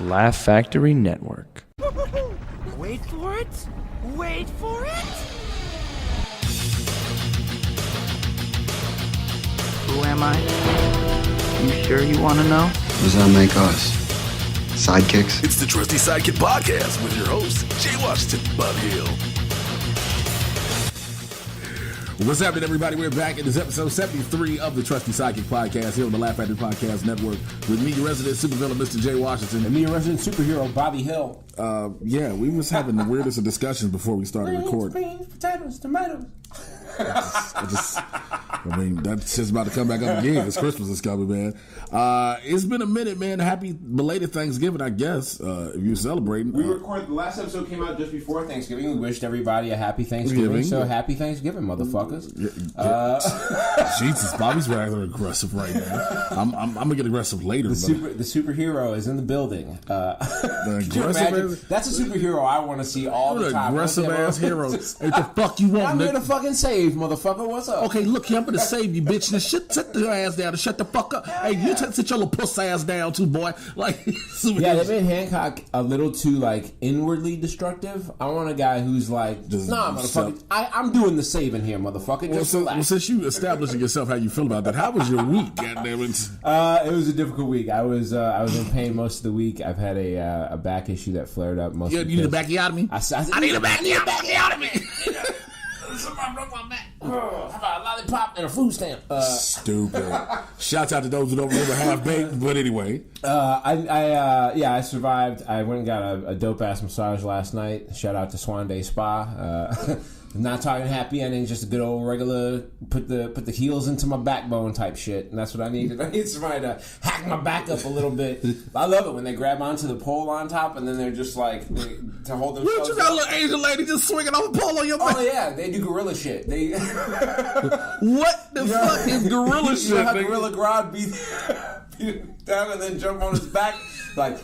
Laugh Factory Network. Wait for it. Wait for it. Who am I? You sure you want to know? What does that make us? Sidekicks? It's the Trusty Sidekick podcast with your hosts, Jay Washington, Bobby Hill. What's happening, everybody? We're back. It is episode 73 of the Trusty Sidekick podcast here on the Laugh Factory Podcast Network with me, your resident supervillain, Mr. Jay Washington. And me, your resident superhero, Bobby Hill. Yeah, we was having the weirdest of discussions before we started recording. Beans, potatoes, tomatoes. I mean, that's just about to come back up again because Christmas is coming, man. It's been a minute, man. Happy belated Thanksgiving, I guess, if you're celebrating. We recorded, the last episode came out just before Thanksgiving. We wished everybody a happy Thanksgiving. So happy Thanksgiving, motherfuckers. Jesus, Bobby's rather aggressive right now. I'm going to get aggressive later. The superhero is in the building. The aggressive that's a superhero I want to see all the time. Aggressive ass hero. Hey, the fuck you want, I'm nigga? here to fucking save, motherfucker. What's up? Okay, look here, I'm gonna save you, bitch. Now sit your ass down and shut the fuck up. Hey, you sit your little puss ass down too, boy. Like, yeah, they made Hancock a little too like inwardly destructive. I want a guy who's like, nah, motherfucker, I'm doing the saving here, motherfucker. Just relax. Well, since you establishing yourself how you feel about that, how was your week? Goddamn it. It was a difficult week. I was in pain most of the week. I've had a back issue that flared up most. You need a backiotomy? I need a backiotomy. Somebody broke my back. How about a lollipop and a food stamp? Stupid. Shouts out to those who don't remember Half Baked, but anyway. I survived. I went and got a dope ass massage last night. Shout out to Swan Day Spa. Not talking happy ending, just a good old regular put the heels into my backbone type shit, and that's what I needed. I need somebody to hack my back up a little bit. I love it when they grab onto the pole on top and then they're just like to hold themselves. What, you got a little Asian lady just swinging off a pole on your back? Oh yeah, they do gorilla shit. They what the fuck is gorilla shit? You know how Gorilla Grodd beat him down and then jump on his back. Like,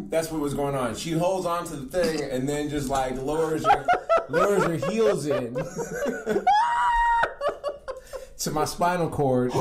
that's what was going on. She holds on to the thing and then just like lowers her heels in to my spinal cord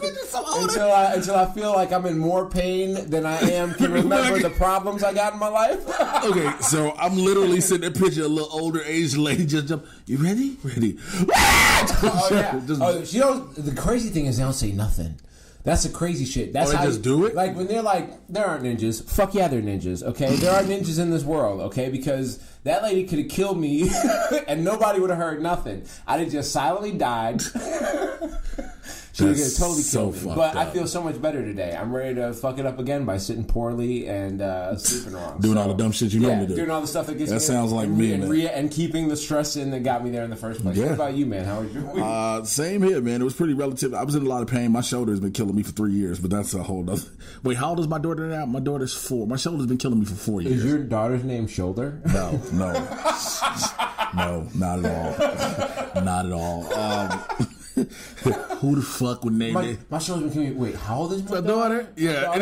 until I feel like I'm in more pain than I can remember the problems I got in my life. Okay, so I'm literally sitting there picturing a little older Asian lady just jump. You ready? Ready. Oh yeah. The crazy thing is they don't say nothing. That's the crazy shit. That's how just do it? Like when they're like, there aren't ninjas. Fuck yeah, they're ninjas. Okay, there are ninjas in this world. Okay, because that lady could have killed me, and nobody would have heard nothing. I'd have just silently died. She would have totally killed me. But I feel so much better today. I'm ready to fuck it up again by sitting poorly and sleeping wrong. Doing all the dumb shit you normally do. Doing all the stuff that gets me. That sounds like me, man. And keeping the stress in that got me there in the first place. Yeah. What about you, man? How was your week? Same here, man. It was pretty relative. I was in a lot of pain. My shoulder has been killing me for 3 years, but that's a whole other. Wait, how old is my daughter now? My daughter's 4. My shoulder's been killing me for 4 years. Is your daughter's name Shoulder? No. No, not at all. Not at all. Who the fuck would name it? My shoulder's been killing me. Wait, how old is my daughter? Yeah, it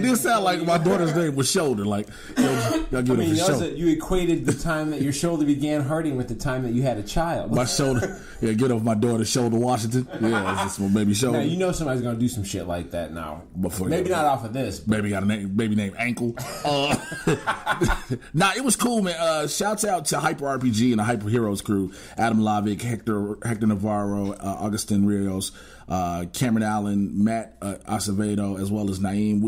did sound like my daughter's name was Shoulder. Like, y'all give it a shoulder. You equated the time that your shoulder began hurting with the time that you had a child. My shoulder, get off my daughter's shoulder, Washington. Yeah, it's just baby shoulder. Now, you know somebody's gonna do some shit like that now. Maybe not off of this. Baby got a name. Baby named Ankle. Nah, it was cool, man. Shouts out to Hyper RPG and the Hyper Heroes crew: Adam Lavick, Hector Navarro, Augustin Rios, Cameron Allen, Matt Acevedo, as well as Naeem.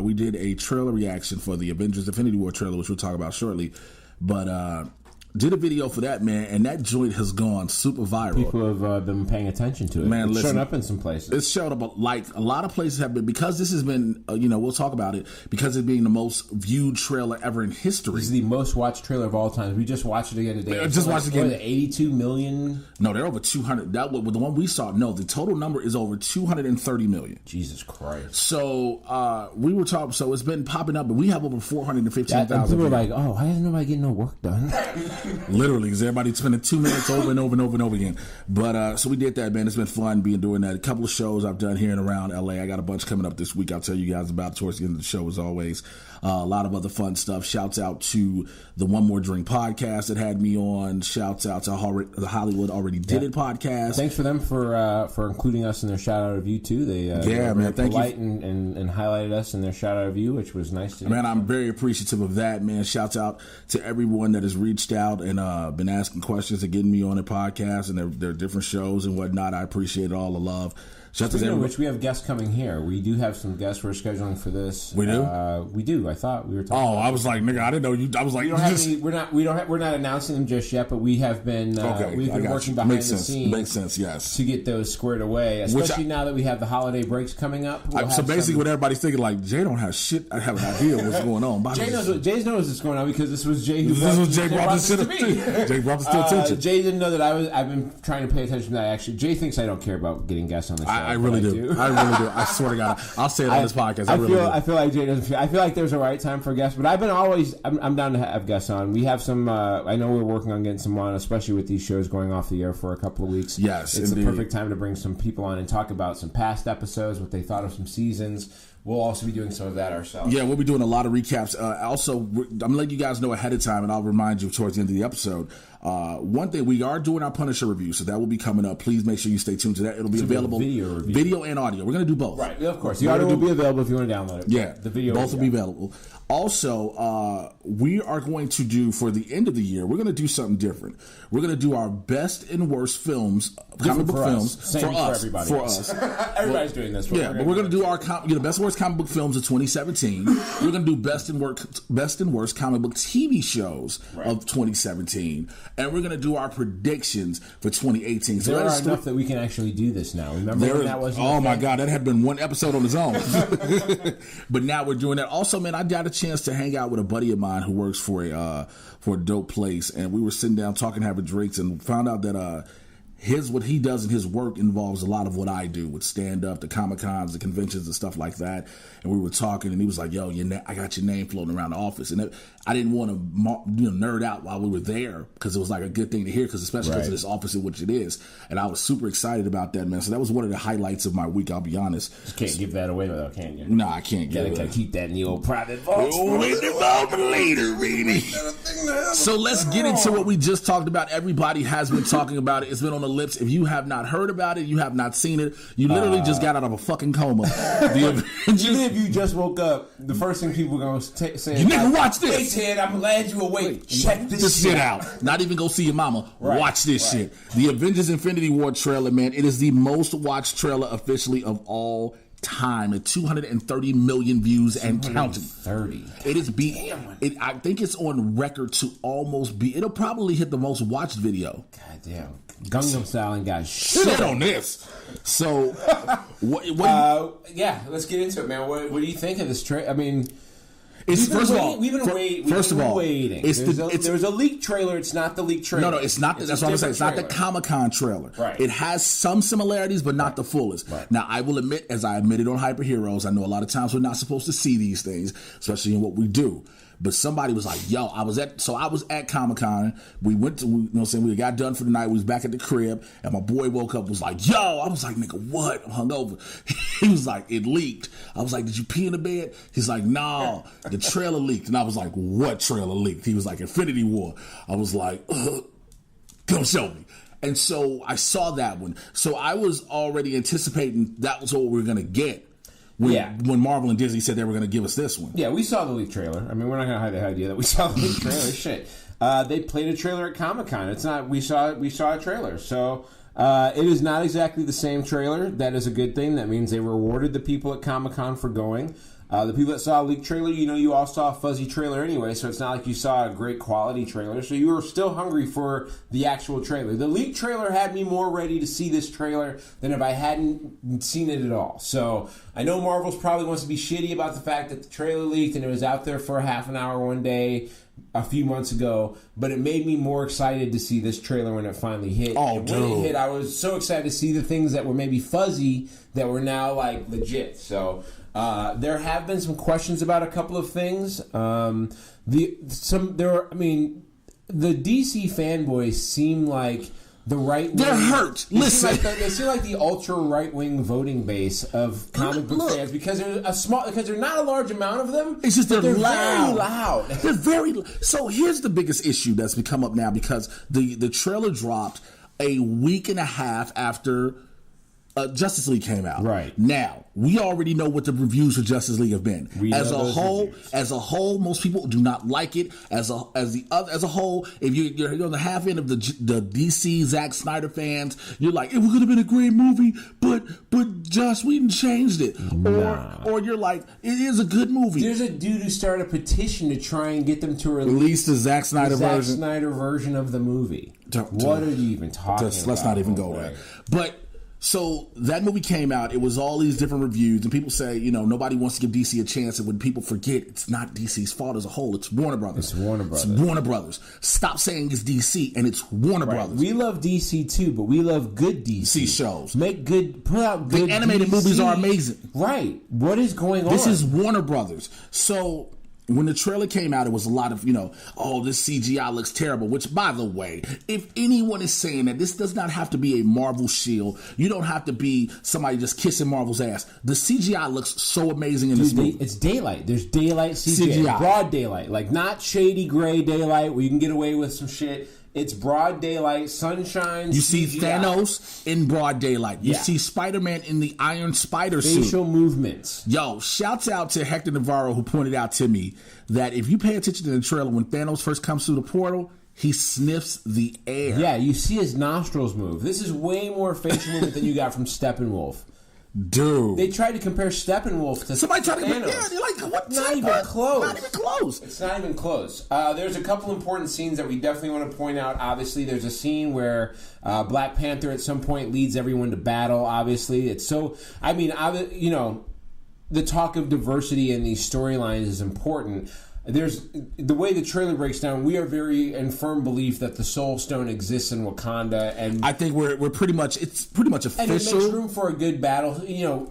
We did a trailer reaction for the Avengers Infinity War trailer, which we'll talk about shortly. But did a video for that, man, and that joint has gone super viral. People have been paying attention to it. Man, it's shown up in some places. It's shown up like a lot of places have been, because this has been, we'll talk about it, because it being the most viewed trailer ever in history. This is the most watched trailer of all time. We just watched it again today. Watched it again. 82 million? No, they're over 200. With the one we saw, no, the total number is over 230 million. Jesus Christ. So we were talking, so it's been popping up, but we have over 415,000. People are like, oh, why isn't nobody getting no work done? Literally, because everybody's spending 2 minutes over and over and over and over again. But so we did that, man. It's been fun doing that. A couple of shows I've done here and around LA. I got a bunch coming up this week. I'll tell you guys about towards the end of the show, as always. A lot of other fun stuff. Shouts out to the One More Drink podcast that had me on. Shouts out to the Hollywood Already Did It podcast. Thanks for them for including us in their shout out of you too. They man, thank you. And highlighted us in their shout out of you, which was nice to do. Man, I'm very appreciative of that, man. Shouts out to everyone that has reached out and been asking questions and getting me on their podcast and their different shows and whatnot. I appreciate all the love. Speaking of which, we have guests coming here. We do have some guests we're scheduling for this. We do? We do. I thought we were talking. Oh, I was like, nigga, I didn't know you. I was like, we're not announcing them just yet, but we have been. We've been working behind the scenes. Makes sense. Yes. To get those squared away, especially now that we have the holiday breaks coming up. So basically, what everybody's thinking, like, Jay don't have shit. I have an idea what's going on. Jay knows what's going on because this was Jay. Jay brought this to me. Jay brought this to attention. Jay didn't know that I've been trying to pay attention to that. Actually, Jay thinks I don't care about getting guests on the show. I really do. I really do. I swear to God. I'll say it on this podcast. I feel like Jay doesn't feel. I feel like there's a right time for guests, but I've been always. I'm down to have guests on. We have some. I know we're working on getting some on, especially with these shows going off the air for a couple of weeks. Yes, it's indeed. the perfect time to bring some people on and talk about some past episodes, what they thought of some seasons. We'll also be doing some of that ourselves. Yeah, we'll be doing a lot of recaps. Also, I'm going to let you guys know ahead of time, and I'll remind you towards the end of the episode. One thing, we are doing our Punisher review, so that will be coming up. Please make sure you stay tuned to that. It'll be available. Video and audio. We're going to do both. Right, of course. The audio will be available if you want to download it. Yeah, the video both will be available. Also, we are going to do, for the end of the year, we're going to do something different. We're going to do our best and worst films, comic book films, for us. Everybody's doing this. Yeah, but we're going to do our best and worst comic book films of 2017. We're going to do best and worst comic book TV shows of 2017. And we're going to do our predictions for 2018. So there are enough that we can actually do this now. Remember when that was? Oh my God, that had been one episode on its own. But now we're doing that. Also, man, I got a chance to hang out with a buddy of mine who works for a dope place, and we were sitting down talking, having drinks, and found out that what he does in his work involves a lot of what I do with stand up, the Comic Cons, the conventions, and stuff like that. And we were talking, and he was like, "Yo, I got your name floating around the office." And I didn't want to nerd out while we were there because it was like a good thing to hear, especially because of this office in which it is. And I was super excited about that, man. So that was one of the highlights of my week. I'll be honest. Just can't give that away though, can you? No, I can't give it. Gotta keep that in the old private vault. Later, baby. So let's get into what we just talked about. Everybody has been talking about it. It's been on the lips. If you have not heard about it, you have not seen it, you literally just got out of a fucking coma. Even if you just woke up, the first thing people are going to say, "You nigga, watch this." Hey, Ted, I'm glad you awake. Check this shit out. Not even go see your mama. Right. Watch this shit. The Avengers Infinity War trailer, man. It is the most watched trailer officially of all time at 230 million views and counting. 30. It is I think it's on record to almost be. It'll probably hit the most watched video. God damn. Gangnam Style and got shit on this. So, yeah, let's get into it, man. What do you think of this trailer? I mean, we've been waiting. There was a leaked trailer. It's not the leaked trailer. No, it's not. That's what I'm saying. It's not the Comic-Con trailer. Right. It has some similarities, but not the fullest. Right. Now, I will admit, as I admitted on Hyper Heroes, I know a lot of times we're not supposed to see these things, especially in what we do. But somebody was like, "Yo, I was at Comic-Con. We went to, we got done for the night. We was back at the crib, and my boy woke up, was like, yo." I was like, "Nigga, what?" I'm hungover. He was like, "It leaked." I was like, "Did you pee in the bed?" He's like, "No, the trailer leaked." And I was like, "What trailer leaked?" He was like, "Infinity War." I was like, "Come show me." And so I saw that one. So I was already anticipating that was what we were going to get. When Marvel and Disney said they were going to give us this one. Yeah, we saw the leaked trailer. I mean, we're not going to hide the idea that we saw the leaked trailer. Shit. They played a trailer at Comic-Con. It's not, we saw a trailer. So it is not exactly the same trailer. That is a good thing. That means they rewarded the people at Comic-Con for going. The people that saw a leaked trailer, you all saw a fuzzy trailer anyway, so it's not like you saw a great quality trailer, so you were still hungry for the actual trailer. The leaked trailer had me more ready to see this trailer than if I hadn't seen it at all. So I know Marvel's probably wants to be shitty about the fact that the trailer leaked and it was out there for a half an hour one day a few months ago, but it made me more excited to see this trailer when it finally hit. Oh, dude. When it hit, I was so excited to see the things that were maybe fuzzy that were now like legit. So there have been some questions about a couple of things. the DC fanboys seem like the right. They're hurt. Listen, they seem like the ultra right wing voting base of comic book fans because they're not a large amount of them. It's just they're loud. Very loud. They're very. So here's the biggest issue that's become up now because the trailer dropped a week and a half after Justice League came out. Right. Now, we already know what the reviews for Justice League have been. As a whole, most people do not like it. As a whole, if you're on the half end of the DC Zack Snyder fans, you're like, it could have been a great movie, but Joss Whedon changed it. Or you're like, it is a good movie. There's a dude who started a petition to try and get them to release the Zack Snyder version of the movie. What are you even talking about? Let's not even go there. But so that movie came out. It was all these different reviews, and people say, nobody wants to give DC a chance. And when people forget, it's not DC's fault as a whole. It's Warner Brothers. It's Warner Brothers. Stop saying it's DC, and it's Warner Brothers. We love DC too, but we love good DC shows. Put out good. The animated movies are amazing. Right. What is going on? This is Warner Brothers. So when the trailer came out, it was a lot of, this CGI looks terrible, which, by the way, if anyone is saying that, this does not have to be a Marvel shield. You don't have to be somebody just kissing Marvel's ass. The CGI looks so amazing in this movie. It's daylight. There's daylight CGI. Broad daylight. Like, not shady gray daylight where you can get away with some shit. It's broad daylight, sunshine. You see Thanos in broad daylight. You see Spider-Man in the Iron Spider suit. Facial movements. Yo, shouts out to Hector Navarro who pointed out to me that if you pay attention to the trailer, when Thanos first comes through the portal, he sniffs the air. Yeah, you see his nostrils move. This is way more facial movement than you got from Steppenwolf. Dude, they tried to compare Steppenwolf to somebody tried to Thanos. Yeah, you're like, what? Not even close. Not even close. It's not even close. There's a couple important scenes that we definitely want to point out. Obviously, there's a scene where Black Panther at some point leads everyone to battle. Obviously, it's so. I mean, the talk of diversity in these storylines is important. There's the way the trailer breaks down. We are very in firm belief that the Soul Stone exists in Wakanda, and I think we're pretty much official. And it makes room for a good battle.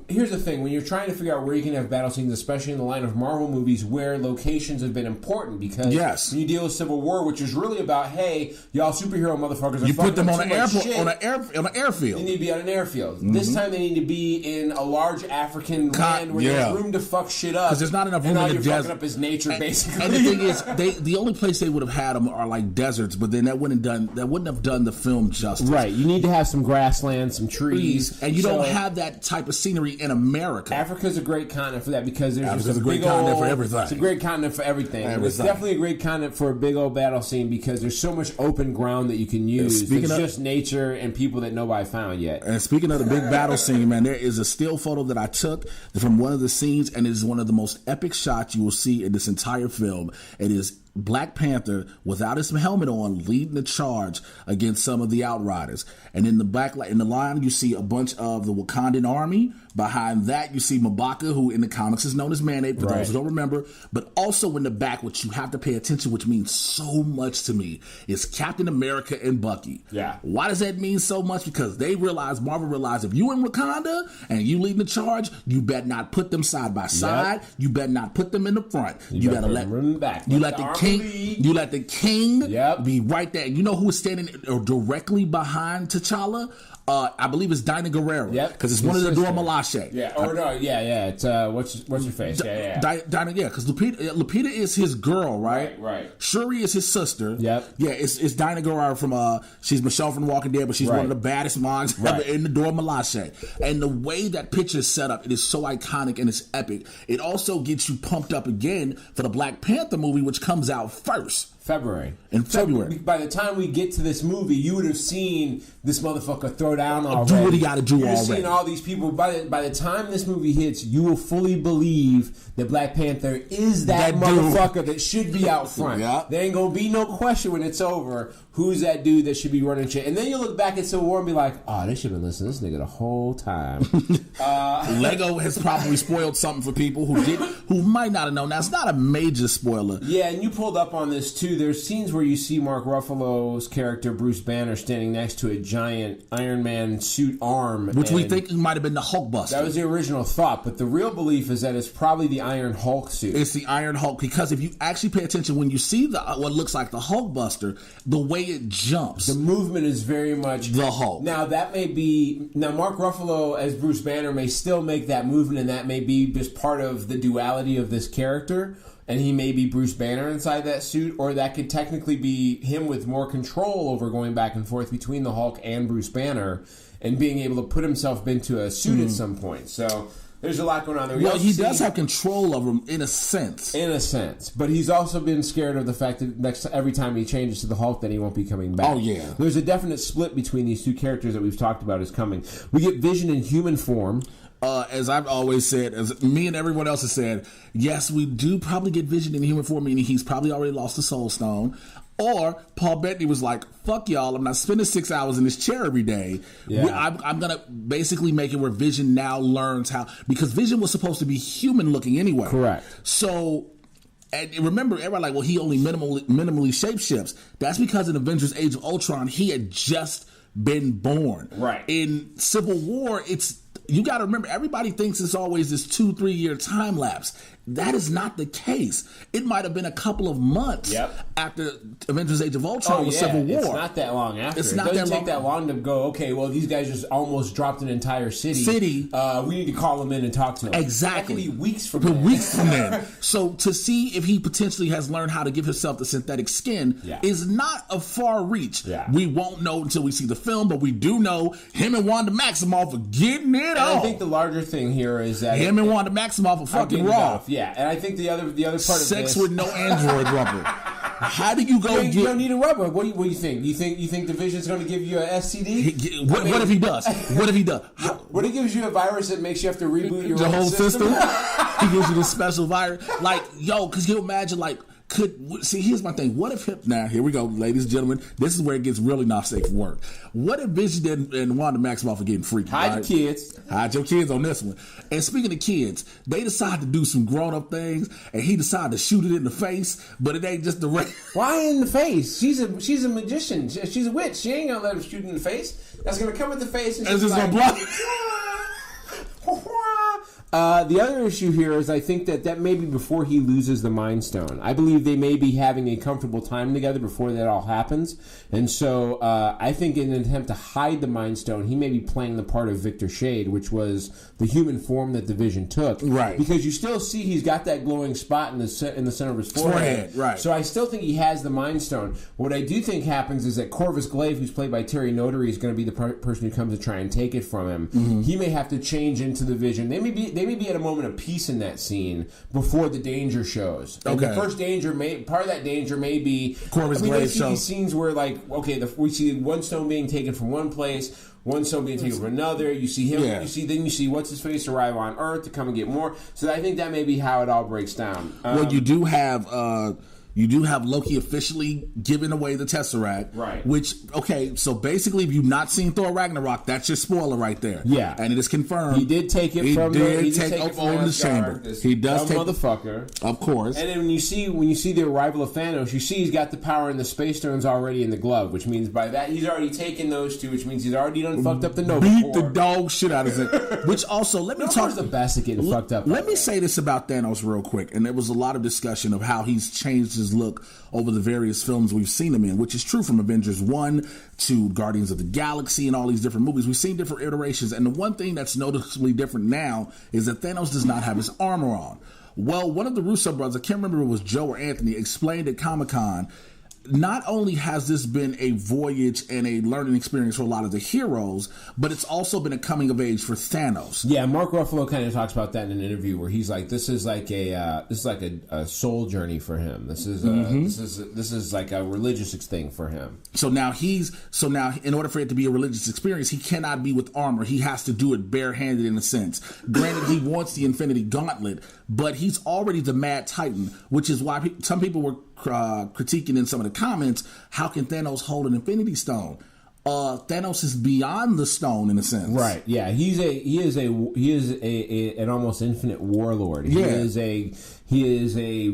Here's the thing: when you're trying to figure out where you can have battle scenes, especially in the line of Marvel movies, where locations have been important, because when you deal with Civil War, which is really about, hey, y'all superhero motherfuckers, you put them on an airport, on an airfield. They need to be on an airfield. Mm-hmm. This time they need to be in a large African land where there's room to fuck shit up. Because there's not enough room in the desert. Fucking up is nature, basically. And the thing is, the only place they would have had them are like deserts, but then that wouldn't have done the film justice. Right, you need to have some grassland, some trees, and you don't have that type of scenery in America. Africa's a great continent for that because there's Africa's a great continent for everything. It's a great continent for everything. It's definitely a great continent for a big old battle scene because there's so much open ground that you can use. It's just nature and people that nobody found yet. And speaking of the big battle scene, man, there is a still photo that I took from one of the scenes, and it is one of the most epic shots you will see in this entire film. It is Black Panther without his helmet on, leading the charge against some of the Outriders. And in the line, you see a bunch of the Wakandan army. Behind that, you see M'Baka, who in the comics is known as Man-Ape, for those who don't remember. But also in the back, which you have to pay attention, which means so much to me, is Captain America and Bucky. Yeah. Why does that mean so much? Because Marvel realized if you in Wakanda and you leading the charge, you better not put them side by side. Yep. You better not put them in the front. You gotta let them back. You let the king be right there. You know who is standing directly behind T'Challa? I believe it's Dinah Guerrero. Yep. Because it's one of the Dora Milaje. Yeah. It's what's her face? Dinah. Yeah. Because Lupita is his girl, right? Right. Shuri is his sister. Yep. Yeah. It's Dinah Guerrero from she's Michelle from Walking Dead, but she's one of the baddest minds ever in the Dora Milaje. And the way that picture is set up, it is so iconic and it's epic. It also gets you pumped up again for the Black Panther movie, which comes out first. In February. So by the time we get to this movie, you would have seen this motherfucker throw down already. Do what he got to do already. You've seen all these people. By the time this movie hits, you will fully believe that Black Panther is that motherfucker that should be out front. There ain't gonna be no question when it's over who's that dude that should be running shit? And then you look back at Civil War and be like, oh, they should have been listening to this nigga the whole time. Lego has probably spoiled something for people who might not have known. Now, it's not a major spoiler. Yeah, and you pulled up on this too. There's scenes where you see Mark Ruffalo's character Bruce Banner standing next to a giant Iron Man suit arm, which we think might have been the Hulkbuster. That was the original thought, but the real belief is that it's probably the Iron Hulk suit. It's the Iron Hulk, because if you actually pay attention, when you see what looks like the Hulkbuster, the way it jumps, the movement is very much the Hulk. Now that may be Mark Ruffalo as Bruce Banner may still make that movement, and that may be just part of the duality of this character, and he may be Bruce Banner inside that suit, or that could technically be him with more control over going back and forth between the Hulk and Bruce Banner, and being able to put himself into a suit at some point. So there's a lot going on there. Well, he does have control of him in a sense. In a sense. But he's also been scared of the fact that every time he changes to the Hulk, then he won't be coming back. Oh, yeah. There's a definite split between these two characters that we've talked about is coming. We get Vision in human form. As I've always said, as me and everyone else has said, yes, we do probably get Vision in human form, meaning he's probably already lost the Soul Stone. Or Paul Bettany was like, fuck y'all, I'm not spending 6 hours in this chair every day. Yeah. I'm going to basically make it where Vision now learns how, because Vision was supposed to be human looking anyway. Correct. So, and remember, everybody like, well, he only minimally shapeshifts. That's because in Avengers Age of Ultron, he had just been born. Right. In Civil War, you got to remember, everybody thinks it's always this 2-3 year time lapse. That is not the case. It might have been a couple of months after Avengers Age of Ultron with Civil War. It's not that long after. It doesn't take that long to go, okay, well, these guys just almost dropped an entire city. We need to call them in and talk to them. Exactly. That could be weeks from then. So to see if he potentially has learned how to give himself the synthetic skin is not a far reach. Yeah. We won't know until we see the film, but we do know him and Wanda Maximoff are getting it on. I think the larger thing here is that him and Wanda Maximoff are fucking raw. Yeah, and I think the other part of sex with no android rubber. How do you go? You don't need a rubber. What do you think? You think the Vision's going to give you a STD? What if he does? What if he does? What if he gives you a virus that makes you have to reboot your whole system? He gives you this special virus, like because you imagine like. Here's my thing. What if now here we go, ladies and gentlemen. This is where it gets really not safe for work. What if Vision and Wanda Maximoff are getting freaky? Hide the kids. Hide your kids on this one. And speaking of kids, they decide to do some grown up things, and he decided to shoot it in the face, but it ain't just the right. Why in the face? She's a magician. She's a witch. She ain't gonna let him shoot in the face. That's gonna come in the face and she's just like, gonna block. The other issue here is I think that may be before he loses the Mind Stone. I believe they may be having a comfortable time together before that all happens. And so I think in an attempt to hide the Mind Stone, he may be playing the part of Victor Shade, which was the human form that the Vision took. Right. Because you still see he's got that glowing spot in the center of his forehead. Right. So I still think he has the Mind Stone. What I do think happens is that Corvus Glaive, who's played by Terry Notary, is going to be the person who comes to try and take it from him. Mm-hmm. He may have to change into the Vision. They may be at a moment of peace in that scene before the danger shows. And the first danger part of that danger may be Corvus Glaive shows. These scenes where we see one stone being taken from one place, one stone being taken from another. You see him. Yeah. You see what's his face arrive on Earth to come and get more. So I think that may be how it all breaks down. Well, you do have Loki officially giving away the Tesseract. Right. Which, so basically, if you've not seen Thor Ragnarok, that's your spoiler right there. Yeah. And it is confirmed. He did take it from the chamber. He does take motherfucker. Of course. And then when you see the arrival of Thanos, you see he's got the power and the Space Stones already in the glove, which means by that he's already taken those two, which means he's already done fucked up the Nova Beat Corps. the dog shit out of it. Which also, let me talk. The best at getting fucked up. Let me say this about Thanos real quick. And there was a lot of discussion of how he's changed his look over the various films we've seen him in, which is true from Avengers 1 to Guardians of the Galaxy and all these different movies. We've seen different iterations, and the one thing that's noticeably different now is that Thanos does not have his armor on. Well, one of the Russo brothers, I can't remember if it was Joe or Anthony, explained at Comic-Con, not only has this been a voyage and a learning experience for a lot of the heroes, but it's also been a coming of age for Thanos. Yeah, Mark Ruffalo kind of talks about that in an interview where he's like, "This is like a soul journey for him. This is like a religious thing for him." So now in order for it to be a religious experience, he cannot be with armor. He has to do it barehanded in a sense. Granted, he wants the Infinity Gauntlet, but he's already the Mad Titan, which is why some people were critiquing in some of the comments, how can Thanos hold an Infinity Stone? Thanos is beyond the stone in a sense, right? Yeah, he is an almost infinite warlord. He is a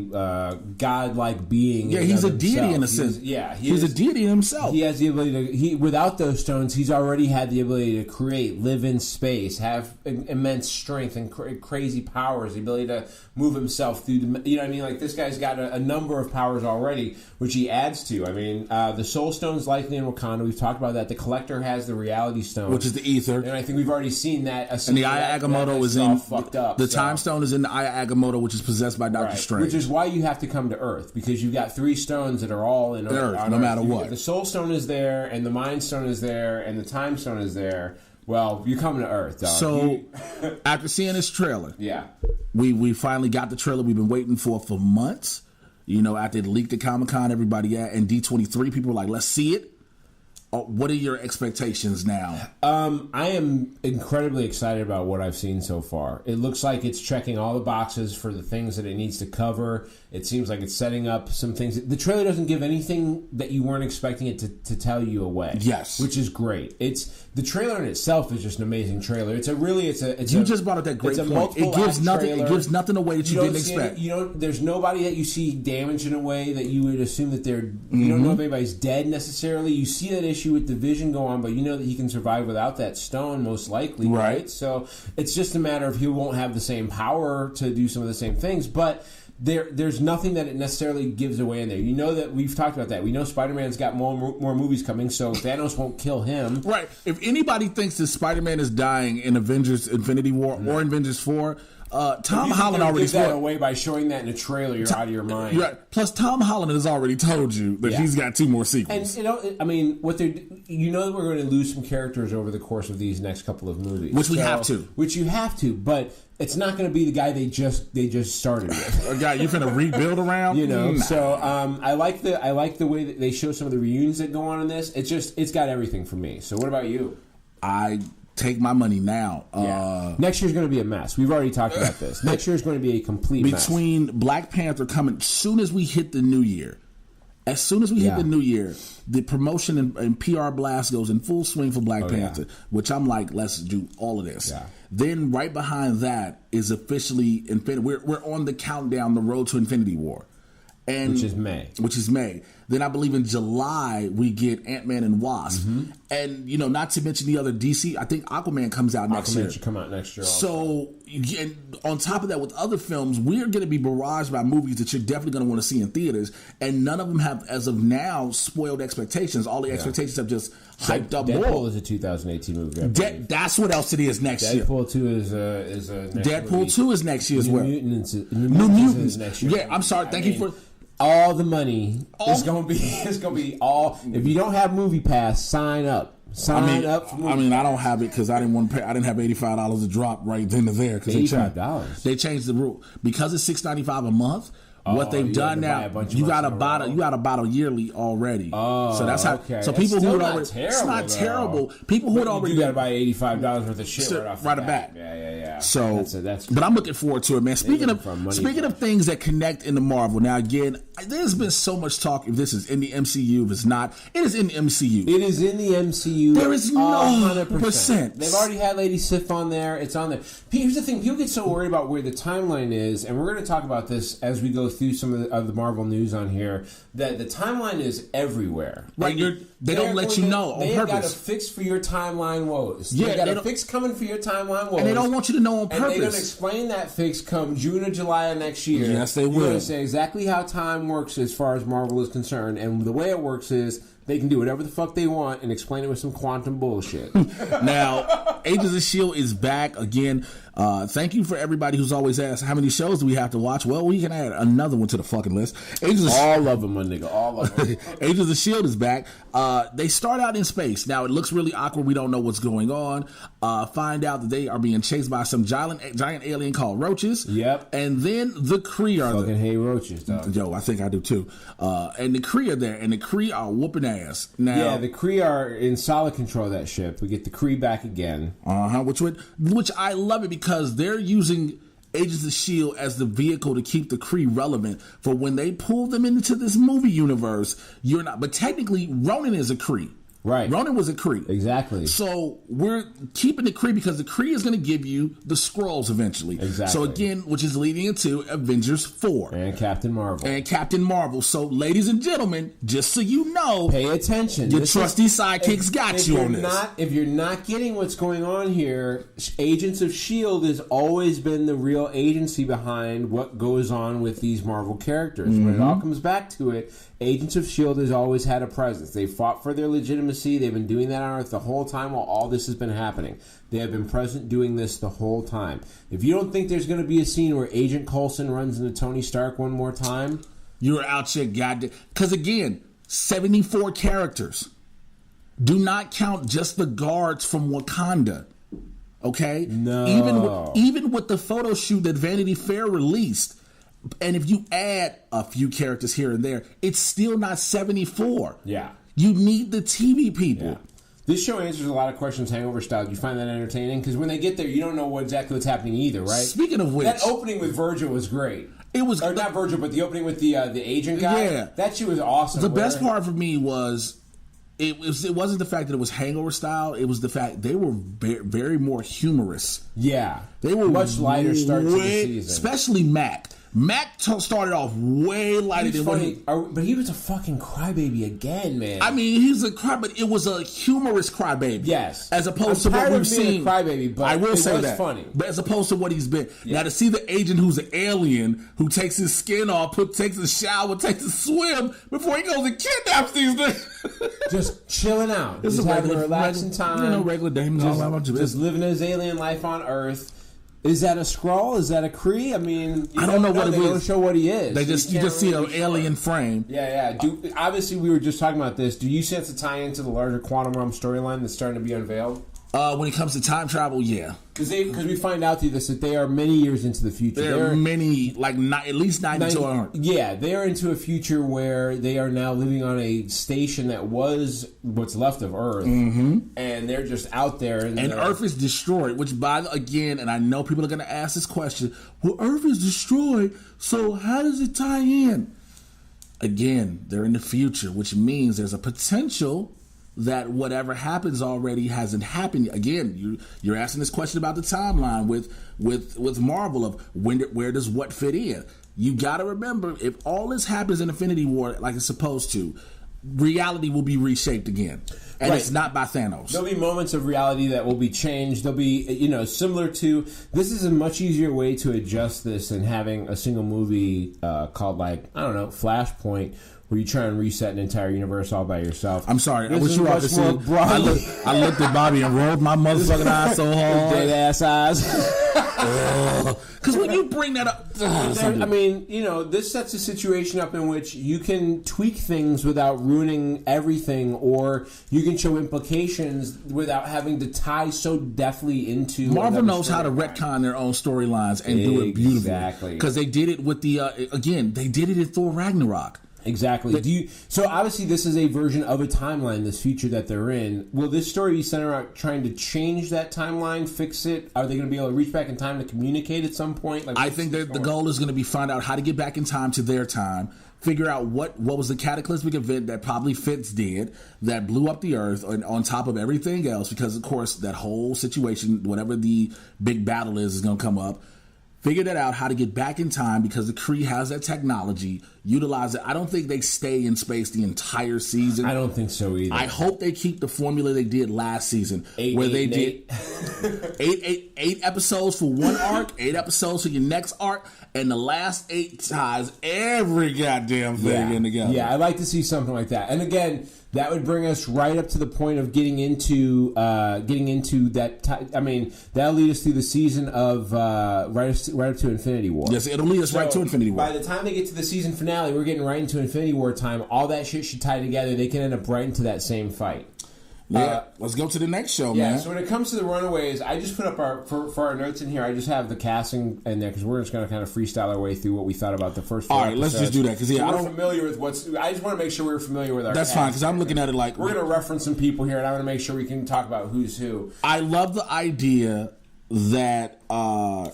godlike being. Yeah, he's a deity in a sense. He's a deity in himself. He has the ability to. Without those stones, he's already had the ability to create, live in space, have immense strength and crazy powers. The ability to move himself through. You know what I mean? Like this guy's got a number of powers already, which he adds to. I mean, the Soul Stone's likely in Wakanda. We've talked about that. The Collector has the Reality Stone, which is the Ether, and I think we've already seen that. And the Aya Agamotto is in fucked up. The Time Stone is in the Aya Agamotto, which is possessed by Doctor Strange. Which is why you have to come to Earth, because you've got 3 stones that are all in Earth, no matter what. The Soul Stone is there, and the Mind Stone is there, and the Time Stone is there. Well, you're coming to Earth, dog. So, after seeing this trailer, yeah, we finally got the trailer we've been waiting for months. You know, after it leaked at Comic-Con, everybody and D23, people were like, let's see it. What are your expectations now? I am incredibly excited about what I've seen so far. It looks like it's checking all the boxes for the things that it needs to cover. It seems like it's setting up some things. The trailer doesn't give anything that you weren't expecting it to tell you away. Yes, which is great. The trailer in itself is just an amazing trailer. You just brought up that great point. It gives nothing. Trailer. It gives nothing away that you didn't expect. There's nobody that you see damaged in a way that you would assume that they're. You don't know if anybody's dead necessarily. You see that issue with the Vision go on, but you know that he can survive without that stone, most likely, right? So it's just a matter of he won't have the same power to do some of the same things, but there's nothing that it necessarily gives away in there. You know that we've talked about that. We know Spider-Man's got more movies coming, so Thanos won't kill him. Right. If anybody thinks that Spider-Man is dying in Avengers Infinity War or Avengers 4, Tom Holland already give that away by showing that in a trailer. You're out of your mind. Right. Plus, Tom Holland has already told you that he's got 2 more sequels. And I mean, that we're going to lose some characters over the course of these next couple of movies, which you have to, but it's not going to be the guy they just started with. A guy you're going to rebuild around, Nah. So I like the way that they show some of the reunions that go on in this. It's got everything for me. So what about you? I take my money now. Next year's going to be a mess. We've already talked about this. Next year's going to be a complete mess. Between Black Panther coming, soon as we hit the new year, the promotion and PR blast goes in full swing for Black Panther, which I'm like, let's do all of this. Yeah. Then right behind that is officially Infinity. We're on the countdown, the road to Infinity War. Which is May. Then I believe in July we get Ant-Man and Wasp. And, not to mention the other DC, I think Aquaman comes out next year. Aquaman should come out next year also. So, and on top of that, with other films, we're going to be barraged by movies that you're definitely going to want to see in theaters. And none of them have, as of now, spoiled expectations. All the expectations have just hyped up more. Deadpool is a 2018 movie. That's what else it is next year. Deadpool 2 is next Deadpool 2 is next year as well. New Mutants is next year. Yeah, I'm sorry. Thank you for... All the money is going to be all. If you don't have Movie Pass, sign up. Sign up for Movie Pass. I don't have it because I didn't want to pay. I didn't have $85 to drop right then and there because they changed the rule because it's $6.95 a month. What they've done now, you got a bottle yearly already. So that's how. Okay. So people who would already, terrible, it's not terrible. People who would already, you got to buy $85 worth of shit right off the bat. Yeah. So but I'm looking forward to it, man. Speaking of things that connect into Marvel, now again, there's been so much talk if this is in the MCU, if it's not. It is in the MCU. It is in the MCU. There is no 100%. They've already had Lady Sif on there. It's on there. Here's the thing: people get so worried about where the timeline is, and we're going to talk about this as we go through some of the Marvel news on here, that the timeline is everywhere. Right, they don't let you know on purpose. They've got a fix for your timeline woes. Yeah, they got a fix coming for your timeline woes. And they don't want you to know on purpose. And they're going to explain that fix come June or July of next year. Yes, they will. You're going to say exactly how time works as far as Marvel is concerned. And the way it works is they can do whatever the fuck they want and explain it with some quantum bullshit. Now, Agents of S.H.I.E.L.D. is back again. Thank you for everybody who's always asked, how many shows do we have to watch? Well, we can add another one to the fucking list. All of them, my nigga. All of them. Agents of S.H.I.E.L.D. is back. They start out in space. Now, it looks really awkward. We don't know what's going on. Find out that they are being chased by some giant alien called roaches. Yep. And then the Kree are there. Fucking hate roaches, dog. Yo, I think I do too. And the Kree are there, and the Kree are whooping ass. Now, the Kree are in solid control of that ship. We get the Kree back again. Which I love it because they're using Agents of S.H.I.E.L.D. as the vehicle to keep the Kree relevant for when they pull them into this movie universe. You're not, but technically, Ronan is a Kree. Right. Ronan was a Kree. Exactly. So we're keeping the Kree because the Kree is going to give you the Skrulls eventually. Exactly. So again, which is leading into Avengers 4. And Captain Marvel. So ladies and gentlemen, just so you know, pay attention. Your trusty sidekicks got you on this. If you're not getting what's going on here, Agents of S.H.I.E.L.D. has always been the real agency behind what goes on with these Marvel characters. When it all comes back to it, Agents of S.H.I.E.L.D. has always had a presence. They fought for their legitimacy. They've been doing that on Earth the whole time while all this has been happening. They have been present doing this the whole time. If you don't think there's going to be a scene where Agent Coulson runs into Tony Stark one more time, you're out your goddamn... Because again, 74 characters. Do not count just the guards from Wakanda. Okay? No. Even with the photo shoot that Vanity Fair released, and if you add a few characters here and there, it's still not 74. Yeah. You need the TV people. Yeah. This show answers a lot of questions hangover style. Do you find that entertaining? Because when they get there, you don't know exactly what's happening either, right? Speaking of which... That opening with Virgil was great. It was... Or not Virgil, but the opening with the agent guy. Yeah. That shit was awesome. The best part for me was... It wasn't the fact that it was hangover style. It was the fact they were very more humorous. Yeah. They were much lighter start to the season. Especially Mac. Mac started off way lighter than funny, but he was a fucking crybaby again, man. I mean, he's a cry, but it was a humorous crybaby. Yes, as opposed to what we've seen. Crybaby, but I will say that. Funny, but as opposed to what he's been. Yeah. Now to see the agent who's an alien who takes his skin off, takes a shower, takes a swim before he goes and kidnaps these things, just chilling out, just having a relaxing time, regular day, just living his alien life on Earth. Is that a Skrull? Is that a Kree? I mean, I don't know what it is. They don't show what he is. You just see an alien frame. Yeah. Obviously, we were just talking about this. Do you sense a tie into the larger Quantum Realm storyline that's starting to be unveiled? When it comes to time travel, yeah. Because we find out through this that they are many years into the future. They're many, like at least 90 to 100. Yeah, they are into a future where they are now living on a station that was what's left of Earth, and they're just out there. And Earth is destroyed, which again, and I know people are going to ask this question, well, Earth is destroyed, so how does it tie in? Again, they're in the future, which means there's a potential that whatever happens already hasn't happened. Again, you're asking this question about the timeline with Marvel of where does what fit in. You got to remember, if all this happens in Infinity War like it's supposed to, reality will be reshaped again. And It's not by Thanos. There'll be moments of reality that will be changed. There'll be, similar to... This is a much easier way to adjust this than having a single movie called, Flashpoint, where you try and reset an entire universe all by yourself. I'm sorry. I wish you all could see. I looked at Bobby and rolled my motherfucking eyes so hard. Dead ass eyes. Because when you bring that up... this sets a situation up in which you can tweak things without ruining everything, or you can show implications without having to tie so deftly into... Marvel knows how to retcon their own storylines and do it beautifully. Exactly. Because they did it with the... they did it in Thor Ragnarok. Exactly. So obviously this is a version of a timeline, this future that they're in. Will this story be centered around trying to change that timeline, fix it? Are they going to be able to reach back in time to communicate at some point? I think that the goal is going to be find out how to get back in time to their time, figure out what was the cataclysmic event that probably Fitz did that blew up the Earth on top of everything else, because of course that whole situation, whatever the big battle is going to come up. Figure that out, how to get back in time, because the Kree has that technology. Utilize it. I don't think they stay in space the entire season. I don't think so either. I hope they keep the formula they did last season, where they did 8 episodes for one arc, 8 episodes for your next arc, and the last 8 ties every goddamn thing in together. Yeah, I'd like to see something like that. And again, that would bring us right up to the point of getting into that. That'll lead us through the season of right up to Infinity War. Yes, it'll lead us right to Infinity War. By the time they get to the season finale, we're getting right into Infinity War time. All that shit should tie together. They can end up right into that same fight. Yeah, let's go to the next show, man. So when it comes to the Runaways, I just put up for our notes in here. I just have the casting in there because we're just going to kind of freestyle our way through what we thought about the first 4 episodes. Let's just do that because I don't familiar with what's. I just want to make sure we're familiar with our. That's fine because I'm looking at it like we're going to reference some people here, and I want to make sure we can talk about who's who. I love the idea that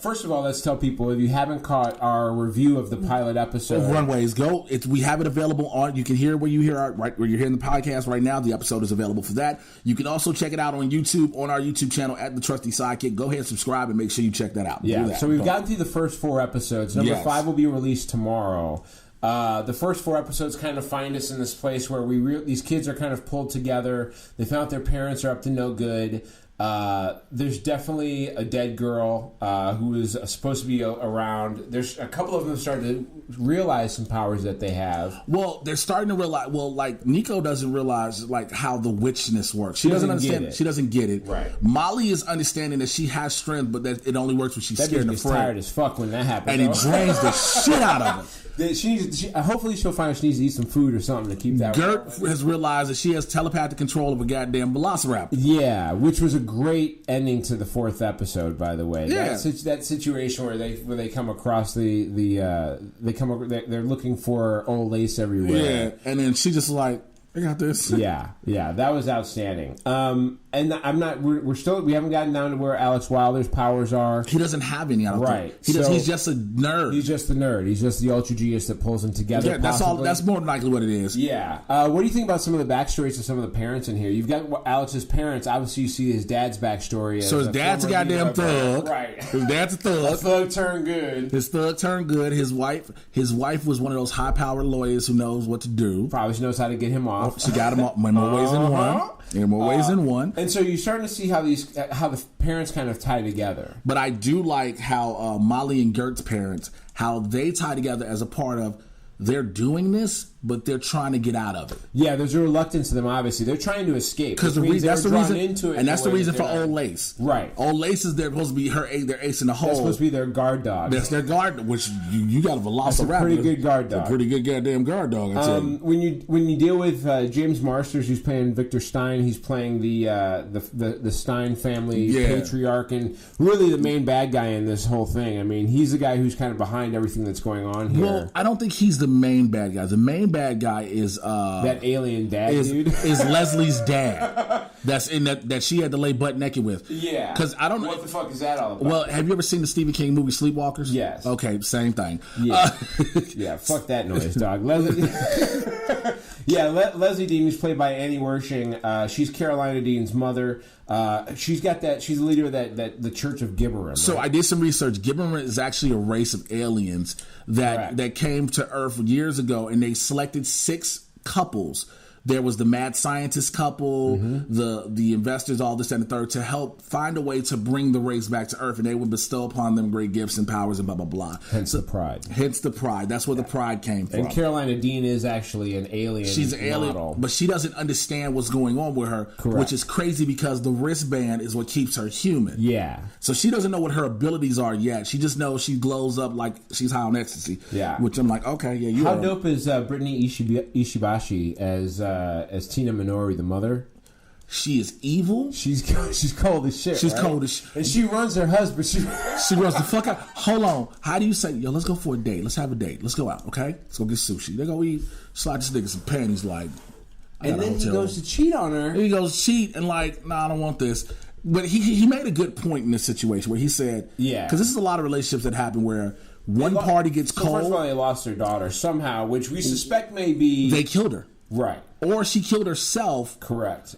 First of all, let's tell people, if you haven't caught our review of the pilot episode, Runaways, go. We have it available on. You can hear where you hear right where you're hearing the podcast right now. The episode is available for that. You can also check it out on YouTube, on our YouTube channel at the Trusty Sidekick. Go ahead and subscribe and make sure you check that out. Yeah. Do that. So we've gotten through the first 4 episodes. Number Yes. 5 will be released tomorrow. The first 4 episodes kind of find us in this place where these kids are kind of pulled together. They found out their parents are up to no good. There's definitely a dead girl who is supposed to be around. There's a couple of them started to realize some powers that they have. Well, they're starting to realize. Well, like Nico doesn't realize like how the witchness works. She doesn't understand. Get it. She doesn't get it. Right. Molly is understanding that she has strength, but that it only works when she's That scared bitch and gets afraid. tired as fuck when that happens. And it drains the shit out of her. Hopefully she'll find she needs to eat some food or something to keep that. Gert has realized that she has telepathic control of a goddamn velociraptor. Yeah, which was a great ending to the 4th episode, by the way. Yeah. That situation where they come across they're looking for old lace everywhere. Yeah, and then she just like, I got this. Yeah, that was outstanding. And I'm not. We haven't gotten down to where Alex Wilder's powers are. He doesn't have any. I don't Right. think. He's just a nerd. He's just the nerd. He's just the ultra genius that pulls them together. Yeah, that's all. possibly. That's more than likely what it is. Yeah. What do you think about some of the backstories of some of the parents in here? You've got Alex's parents. Obviously, you see his dad's backstory. So his dad's a goddamn thug. Right. His dad's a thug. A thug turned good. His thug turned good. His wife was one of those high-powered lawyers who knows what to do. Probably knows how to get him off. She got him off in more ways than one. In more ways than one. And so you're starting to see how the parents kind of tie together. But I do like how Molly and Gert's parents, how they tie together as a part of they're doing this, but they're trying to get out of it. Yeah, there's a reluctance to them. Obviously, they're trying to escape. Because that's the reason, into it, and that's the reason for Old Lace. Right, Old Lace is they're supposed to be their ace in the hole. That's supposed to be their guard dog. That's their guard, which you got a velociraptor. That's a pretty good guard dog. A pretty good goddamn guard dog. I tell you. When you deal with James Marsters, who's playing Victor Stein, he's playing the Stein family patriarch, and really the main bad guy in this whole thing. I mean, he's the guy who's kind of behind everything that's going on here. Well, I don't think he's the main bad guy. The main bad guy is that alien dad dude. Is Leslie's dad. That's in that she had to lay butt naked with. Yeah. Because I don't know what the fuck is that all about. Well, have you ever seen the Stephen King movie Sleepwalkers? Yes. Okay, same thing. Yeah. Yeah. Fuck that noise, dog. Leslie. Yeah, Leslie Dean, who's played by Annie Wershing. She's Carolina Dean's mother. She's got that. She's the leader of the Church of Gibberim. So right? I did some research. Gibberim is actually a race of aliens that came to Earth years ago, and they selected 6 couples. There was the mad scientist couple, the investors, all this and the third, to help find a way to bring the race back to Earth, and they would bestow upon them great gifts and powers and blah, blah, blah. Hence the pride. Hence the pride. That's where the pride came from. And Carolina Dean is actually an alien. She's an alien, model. but she doesn't understand what's going on with her, which is crazy because the wristband is what keeps her human. Yeah. So she doesn't know what her abilities are yet. She just knows she glows up like she's high on ecstasy. Yeah. Which I'm like, okay, yeah, you How are. dope is Brittany Ishibashi as Tina Minori, the mother? She is evil. She's cold as shit. She's right? cold as shit. And she runs her husband. She runs the fuck out. Hold on. How do you say, yo, let's go for a date. Let's have a date. Let's go out, okay? Let's go get sushi. They go eat. Slide this nigga some panties like. And then he goes to cheat on her. He goes cheat and like, nah, I don't want this. But he made a good point in this situation where he said, yeah, because this is a lot of relationships that happen where one party gets cold. First of all, they lost their daughter somehow, which we suspect may be they killed her. Right. Or she killed herself. Correct.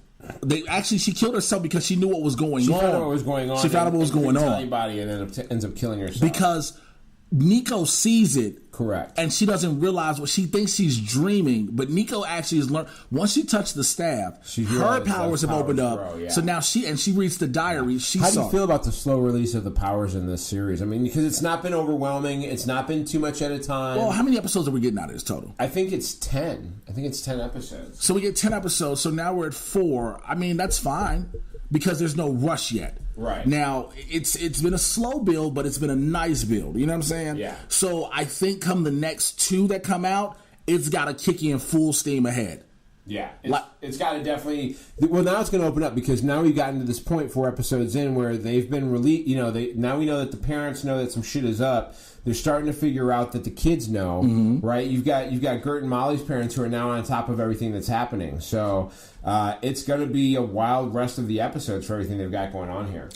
She killed herself because she knew what was going on. She found out what was going on. She found out what was going on. Anybody and then ends up killing herself because Nico sees it. Correct. And she doesn't realize what she thinks she's dreaming. But Nico actually has learned. Once she touched the staff, her powers have opened up. So now she reads the diary. How do you feel about the slow release of the powers in this series? I mean, because it's not been overwhelming. It's not been too much at a time. Well, how many episodes are we getting out of this total? I think it's 10. I think it's 10 episodes. So we get 10 episodes. So now we're at 4. I mean, that's fine because there's no rush yet. Right. Now, it's been a slow build, but it's been a nice build. You know what I'm saying? Yeah. So I think come the next 2 that come out, it's got to kick in full steam ahead. Yeah. It's got to definitely... Well, now it's going to open up because now we've gotten to this point 4 episodes in where they've been released. You know, now we know that the parents know that some shit is up. They're starting to figure out that the kids know, right? You've got Gert and Molly's parents who are now on top of everything that's happening. So it's going to be a wild rest of the episodes for everything they've got going on here.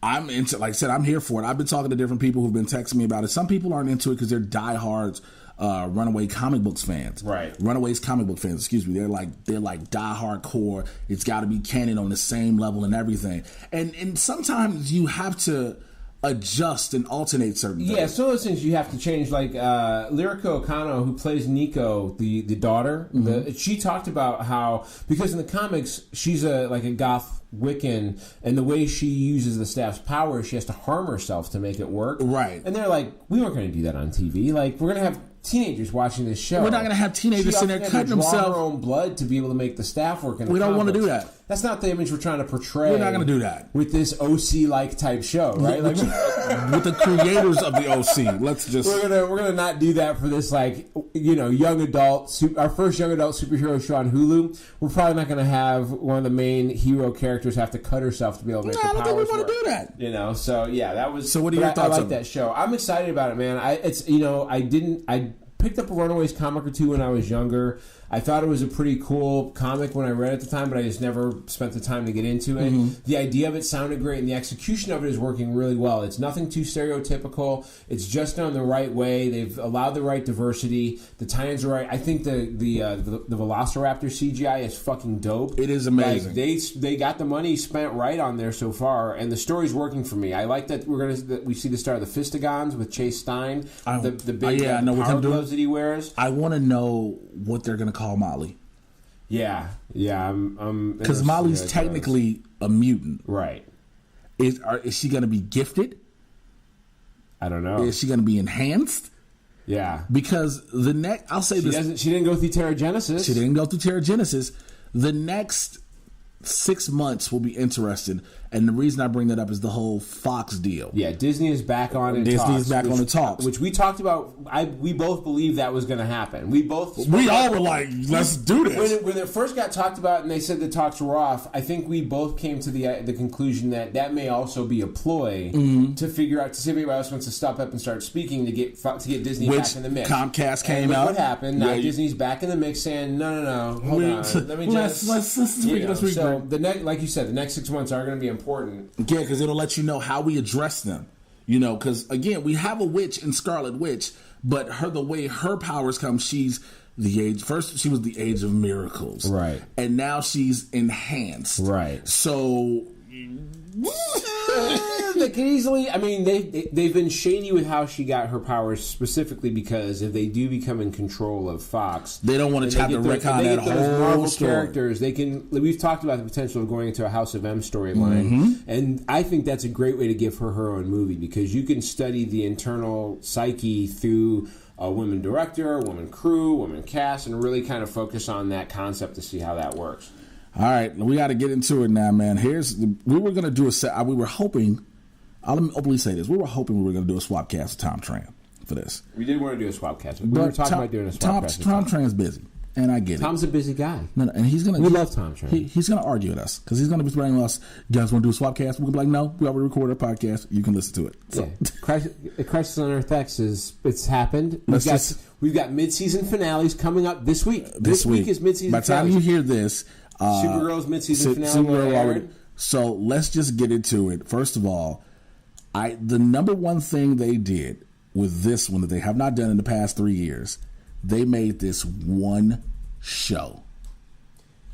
I'm into, like I said, I'm here for it. I've been talking to different people who've been texting me about it. Some people aren't into it because they're diehards Runaway comic books fans. Right. Runaways comic book fans, excuse me. They're like die hardcore. It's got to be canon on the same level and everything. And sometimes you have to adjust and alternate certain things. Yeah, some of those things you have to change. Like Lyrica Okano, who plays Nico, the daughter, she talked about how, because in the comics she's a goth Wiccan, and the way she uses the staff's power, she has to harm herself to make it work. Right. And they're like, we weren't going to do that on TV. Like, we're going to have teenagers watching this show. We're not going to have teenagers sitting there cutting themselves. Her own blood to be able to make the staff work. We don't want to do that. That's not the image we're trying to portray. We're not going to do that with this OC-like type show, right? Like, with the creators of the OC. Let's just we're gonna not do that for this, like, young adult. Our first young adult superhero show on Hulu. We're probably not going to have one of the main hero characters have to cut herself to be able to make the powers work. I don't think we want to do that. So yeah, that was. So what are your thoughts? I like that show. I'm excited about it, man. I picked up a Runaways comic or two when I was younger. I thought it was a pretty cool comic when I read it at the time, but I just never spent the time to get into it. Mm-hmm. The idea of it sounded great, and the execution of it is working really well. It's nothing too stereotypical. It's just done the right way. They've allowed the right diversity. The tie-ins are right. I think the Velociraptor CGI is fucking dope. It is amazing. Like, they got the money spent right on there so far, and the story's working for me. I like that we see the start of the Fistigons with Chase Stein, the big power gloves that he wears. I want to know what they're going to call Molly. Yeah, I'm because Molly's technically a mutant, right? Is she going to be gifted? I don't know. Is she going to be enhanced? Yeah, because I'll say this: she didn't go through Terrigenesis. She didn't go through Terrigenesis. The next 6 months will be interesting, and the reason I bring that up is the whole Fox deal. Yeah, Disney is back on in Disney talks. is back on the talks, which we talked about. We both believed that was going to happen. We all were like, "Let's do this." When it first got talked about, and they said the talks were off, I think we both came to the conclusion that may also be a ploy to figure out to see if anybody else wants to stop up and start speaking to get Disney back in the mix. Comcast came out. What happened? Now Disney's back in the mix, saying, "No, hold on. Let me just let's so like you said, the next 6 months are going to be important." Yeah, because it'll let you know how we address them. Because again, we have a witch in Scarlet Witch, but the way her powers come, she's the age. First, she was the age of miracles, right? And now she's enhanced, right? So they can easily. I mean, they've been shady with how she got her powers, specifically because if they do become in control of Fox, they don't want to try to retcon that whole Marvel story. Characters. They can. We've talked about the potential of going into a House of M storyline, and I think that's a great way to give her own movie, because you can study the internal psyche through a woman director, a woman crew, woman cast, and really kind of focus on that concept to see how that works. All right, we got to get into it now, man. We were going to do a set. We were hoping. Let me openly say this: we were hoping we were going to do a swap cast with Tom Tran for this. We did want to do a swap cast. We were talking about doing a swap cast. Tom Tran's busy, and I get it. Tom's a busy guy. No, and he's gonna. We love Tom Tran. He's going to argue with us because he's going to be spreading us. You guys want to do a swap cast? We're going to be like, no, we already recorded a podcast. You can listen to it. So. Yeah. Crisis on Earth X it's happened. We've got mid-season finales coming up this week. This week is mid-season. By the time you hear this. Supergirl's mid-season finale already. So let's just get into it. First of all, the number one thing they did with this one that they have not done in the past 3 years, they made this one show.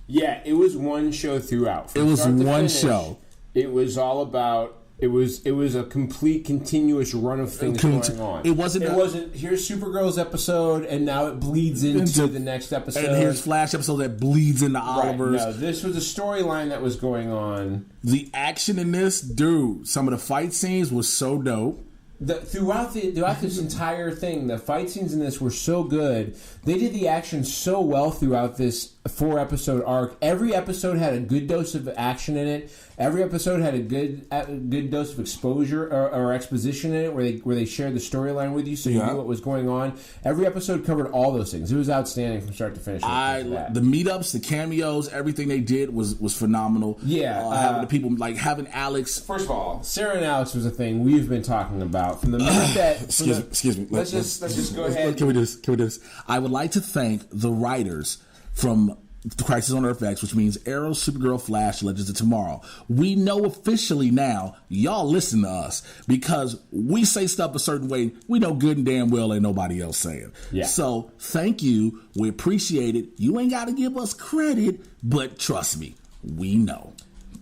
Yeah, it was one show throughout. It was one show. It was all about. It was a complete, continuous run of things going on. It wasn't. Here's Supergirl's episode, and now it bleeds into the next episode. And here's Flash episode that bleeds into Oliver's. No, this was a storyline that was going on. The action in this, dude. Some of the fight scenes was so dope. Throughout this entire thing, the fight scenes in this were so good. They did the action so well throughout this 4-episode arc. Every episode had a good dose of action in it. Every episode had a good dose of exposure or exposition in it, where they shared the storyline with you, so you knew what was going on. Every episode covered all those things. It was outstanding from start to finish. The meetups, the cameos, everything they did was phenomenal. Yeah, having the people having Alex. First of all, Sarah and Alex was a thing we've been talking about from the minute that. Excuse me. Let's just go ahead. Can we do this? I would like to thank the writers from Crisis on Earth X, which means Arrow, Supergirl, Flash, Legends of Tomorrow. We know officially now, y'all listen to us, because we say stuff a certain way, we know good and damn well ain't nobody else saying. Yeah. So, thank you. We appreciate it. You ain't got to give us credit, but trust me, we know.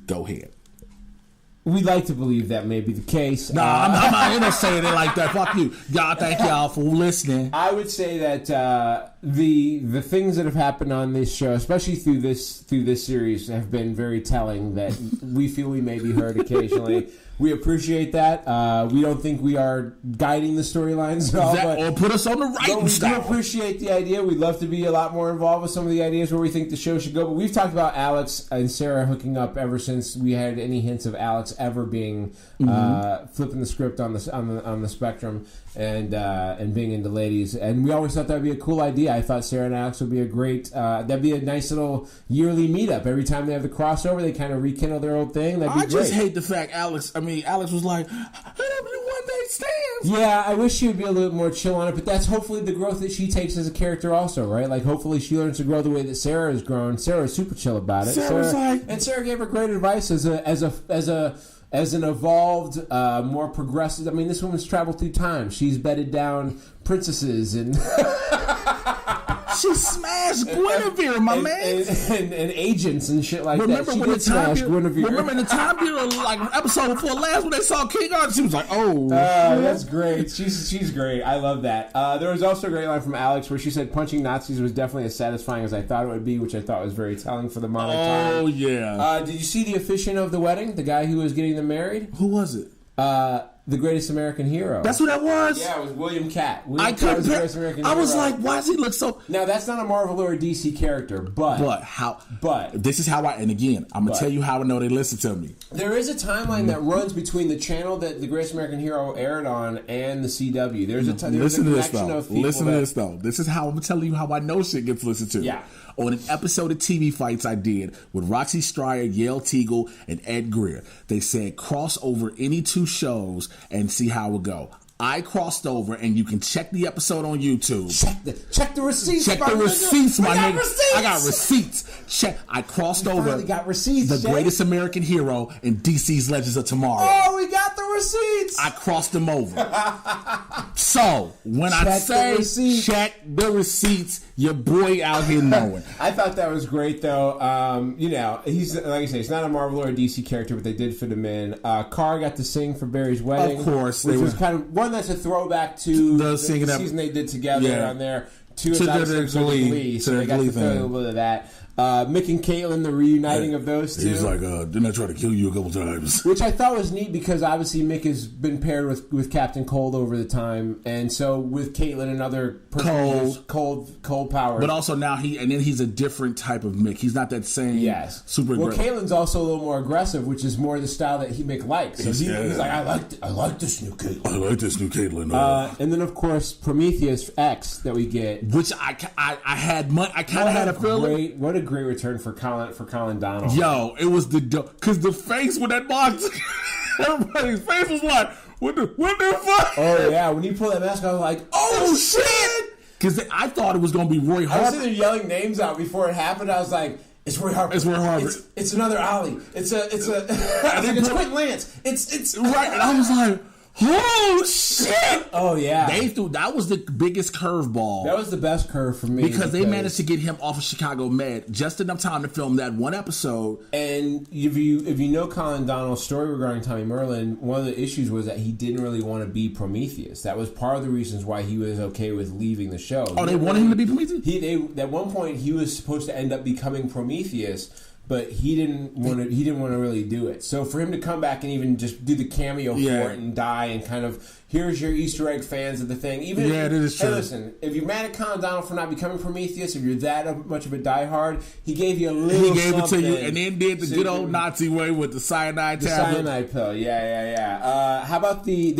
Go ahead. We'd like to believe that may be the case. No, I'm not going to say it like that. Fuck you. God, thank y'all for listening. I would say that the things that have happened on this show, especially through this series, have been very telling. That we feel we may be heard occasionally. We appreciate that. We don't think we are guiding the storylines at all, or put us on the right. We do appreciate the idea. We'd love to be a lot more involved with some of the ideas where we think the show should go. But we've talked about Alex and Sarah hooking up ever since we had any hints of Alex ever being flipping the script on the spectrum and being into ladies. And we always thought that would be a cool idea. I thought Sarah and Alex would be a great. That'd be a nice little yearly meetup. Every time they have the crossover, they kind of rekindle their old thing. That'd be great. I just hate the fact Alex was like, I don't do one night stands. Yeah, I wish she would be a little more chill on it, but that's hopefully the growth that she takes as a character also, right? Like, hopefully she learns to grow the way that Sarah has grown. Sarah is super chill about it. Sarah gave her great advice as an evolved, more progressive. I mean, this woman's traveled through time. She's bedded down princesses and she smashed Guinevere, my man, and agents and shit like remember that. She when did smash Guinevere. Remember in the time period, like episode before last, when they saw King Arthur, she was like, "Oh, that's great. She's great. I love that." There was also a great line from Alex where she said, "Punching Nazis was definitely as satisfying as I thought it would be," which I thought was very telling for the modern time. Oh yeah. Did you see the officiant of the wedding? The guy who was getting them married? Who was it? The Greatest American Hero. That's who that was? Yeah, it was William Catt. I was like, why does he look so... Now, that's not a Marvel or a DC character, but this is how I'm going to tell you how I know they listen to me. There is a timeline that runs between the channel that The Greatest American Hero aired on and the CW. Listen to this, though. This is how I'm telling you how I know shit gets listened to. Yeah. On an episode of TV Fights I did with Roxy Stryer, Yale Teagle, and Ed Greer, they said cross over any two shows and see how it go. I crossed over, and you can check the episode on YouTube. Check the receipts. Check the receipts, my nigga. Receipts. I got receipts. I crossed over. Got receipts. The Greatest American Hero in DC's Legends of Tomorrow. Oh, we got the receipts. I crossed them over. So when I say check the receipts, your boy out here knowing. I thought that was great, though. He's like I say, he's not a Marvel or a DC character, but they did fit him in. Carr got to sing for Barry's wedding, of course, which was kind of one that's a throwback to the season they did together on there. To the Glee, so they got to feel a little bit of that. Mick and Caitlin, the reuniting of those two. He's like, didn't I try to kill you a couple times? Which I thought was neat because obviously Mick has been paired with Captain Cold over the time, and so with Caitlin, another cold power. But also now he's a different type of Mick. He's not that same super aggressive. Well, Caitlin's also a little more aggressive, which is more the style that Mick likes. So he's like, I like this new Caitlin. I like this new Caitlin. And then of course Prometheus X that we get, which I kind of had a feeling. What a great return for Colin Donnell. Yo, it was because the face with that box, everybody's face was like, what the fuck? Oh yeah, when he pulled that mask, I was like, oh shit! Because I thought it was going to be Roy Harper. I was sitting there yelling names out before it happened. I was like, it's Roy Harper. It's Roy Harper. It's another Ollie. It's it's Quentin Lance. It's right. And I was like, oh shit! Oh yeah, that was the biggest curveball. That was the best curve for me because they managed to get him off of Chicago Med just enough time to film that one episode. And if you know Colin Donnell's story regarding Tommy Merlin, one of the issues was that he didn't really want to be Prometheus. That was part of the reasons why he was okay with leaving the show. Oh, they wanted him to be Prometheus? At one point he was supposed to end up becoming Prometheus, but he didn't want to really do it. So for him to come back and even just do the cameo for it and die and kind of, here's your Easter egg fans of the thing. Even it is true. Hey, listen, if you're mad at Colin Donnell for not becoming Prometheus, if you're that much of a diehard, he gave you a little He gave it to you, and then did the good old Nazi way with the cyanide tablet. Cyanide pill, yeah. How about the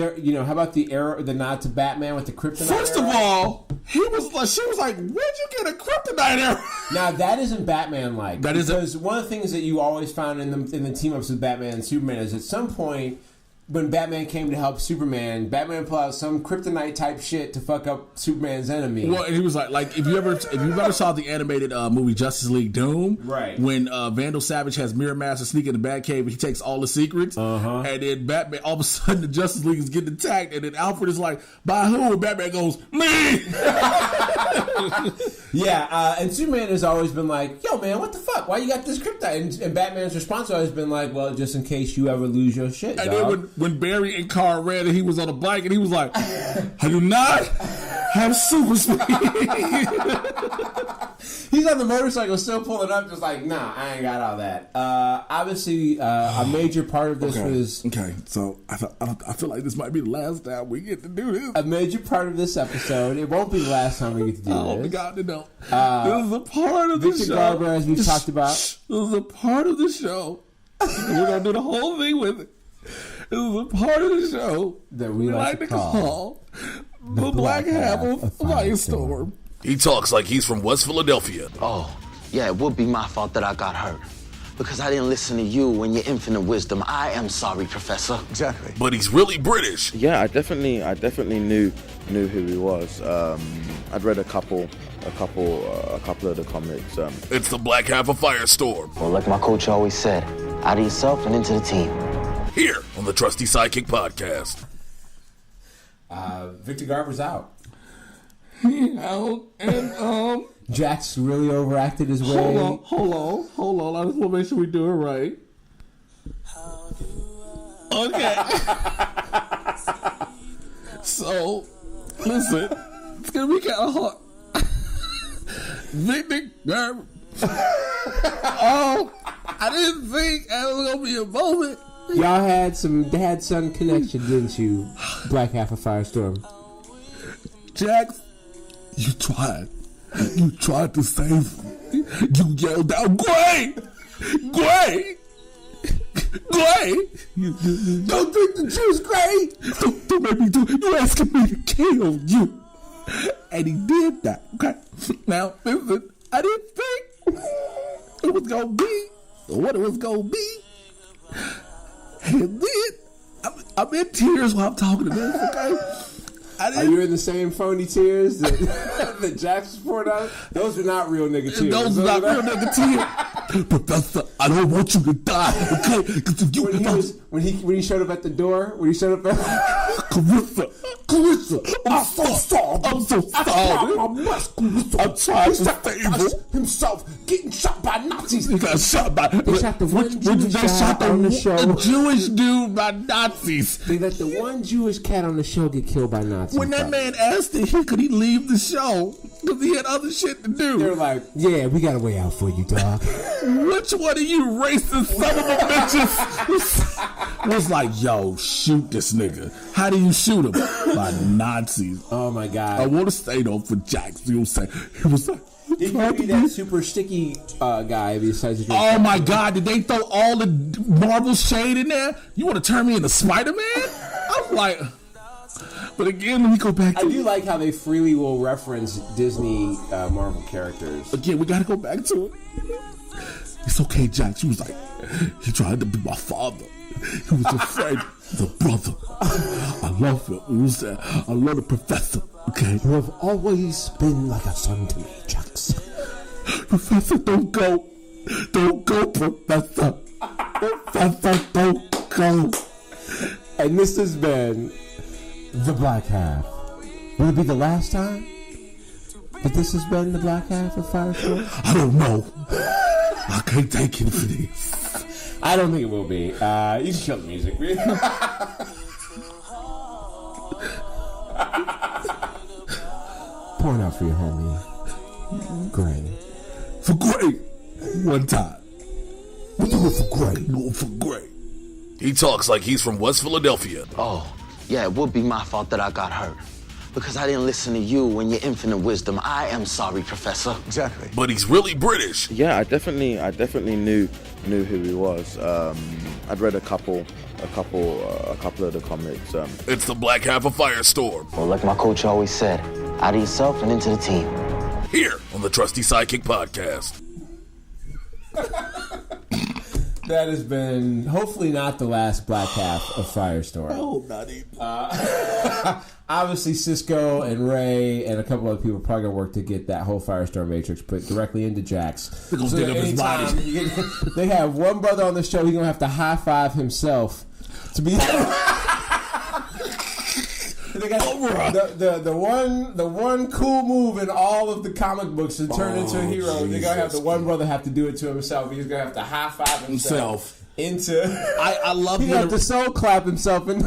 arrow, the nod to Batman with the kryptonite? First of all, she was like, "Where'd you get a kryptonite arrow?" Now that isn't Batman-like. That because one of the things that you always found in the team-ups with Batman and Superman is at some point when Batman came to help Superman, Batman pulled out some kryptonite type shit to fuck up Superman's enemy. Well, and he was like if you ever saw the animated movie Justice League Doom, right? When Vandal Savage has Mirror Master sneak in the Batcave and he takes all the secrets, and then Batman, all of a sudden the Justice League is getting attacked, and then Alfred is like, "By who?" And Batman goes, "Me." Yeah, and Superman has always been like, "Yo, man, what the fuck? Why you got this kryptonite?" And Batman's response has always been like, "Well, just in case you ever lose your shit." And dog. then when Barry and Carl read it, he was on a bike and he was like, "I do not have super speed." He's on the motorcycle, still pulling up, just like, "Nah, I ain't got all that." Obviously, a major part of this was So I feel like this might be the last time we get to do this. a major part of this episode. It won't be the last time we get to do Oh this. my God, no! This is a part of the Victor show. Garber, as we've talked about. This is a part of the show. We're gonna do the whole thing with it. This is a part of the show That we like to call the Black Half of Firestorm. He talks like he's from West Philadelphia. Oh, yeah, it would be my fault that I got hurt. Because I didn't listen to you and your infinite wisdom. I am sorry, Professor. Exactly. But he's really British. Yeah, I definitely knew who he was. I'd read a couple of the comics. It's the Black Half of Firestorm. Well, like my coach always said, out of yourself and into the team. Here on the Trusty Sidekick podcast. Victor Garber's out. Out and Jax really overacted his way. hold on. I just want to make sure we do it right. Okay. So, listen, it's gonna be kind of hard. Victor Garber. I didn't think that was gonna be a moment. Y'all had some dad-son connection, didn't you? Black Half of Firestorm. Jax, you tried. You tried to save me. You yelled out, "Gray! Gray! Gray! Don't drink the juice, Gray! Don't make me do it. You asking me to kill you." And he did that, okay? Now, listen, I didn't think it was going to be what it was going to be. And then, I'm in tears while I'm talking to this, okay? Are you in the same phony tears that, that Jax poured out? Those are not real nigga tears. Those are not real nigga tears. Professor, I don't want you to die, okay? When he showed up at the door, when he showed up at Clarissa, I'm so sorry. I'm trying to save him. himself getting shot by Nazis. He got shot by. They shot the one Jewish guy on the show. A Jewish dude by Nazis. They let the one Jewish cat on the show get killed by Nazis. When that man asked him, could he leave the show because he had other shit to do? They're like, "Yeah, we got a way out for you, dog." Which one of you racist son of a bitches was like, "Yo, shoot this nigga"? How do you shoot him? By Nazis. Oh my god! I want to stay though for Jax. You know what I'm saying? He was like, He could be that super sticky guy besides the "Oh my god, did they throw all the Marvel shade in there? You want to turn me into Spider-Man?" I was like, but again, let me go back to I do like how they freely will reference Disney Marvel characters. again, we gotta go back to it. It's okay, Jax. She was like, he tried to be my father. He was afraid. The brother. I love him. He was there. I love the professor. Okay. You have always been like a son to me, Jax. Professor, don't go. Don't go, Professor. Professor, don't go. And this has been the Black Half. Will it be the last time that this has been the Black Half of Firestorm? I don't know. I can't take it for this. I don't think it will be. You can kill the music. Pouring out for your homie, Gray. For Gray. One time. We'll do it for Gray. Do it for Gray. He talks like he's from West Philadelphia. Oh, yeah, it would be my fault that I got hurt. Because I didn't listen to you and your infinite wisdom. I am sorry, Professor. Exactly. But he's really British. Yeah, I definitely knew who he was. I'd read a couple of the comics. It's the Black Half of Firestorm. Well, like my coach always said, out of yourself and into the team. Here on the Trusty Sidekick podcast. That has been hopefully not the last black half of Firestorm. Oh, not even. Obviously, Cisco and Ray and a couple other people are probably going to work to get that whole Firestorm Matrix put directly into Jax. They're going to dig up his body. They have one brother on the show. He's going to have to high-five himself to be... They got the one cool move in all of the comic books to turn into a hero. Jesus. They're gonna have the one brother have to do it to himself. He's gonna have to high five himself into. I love. He have to soul clap himself and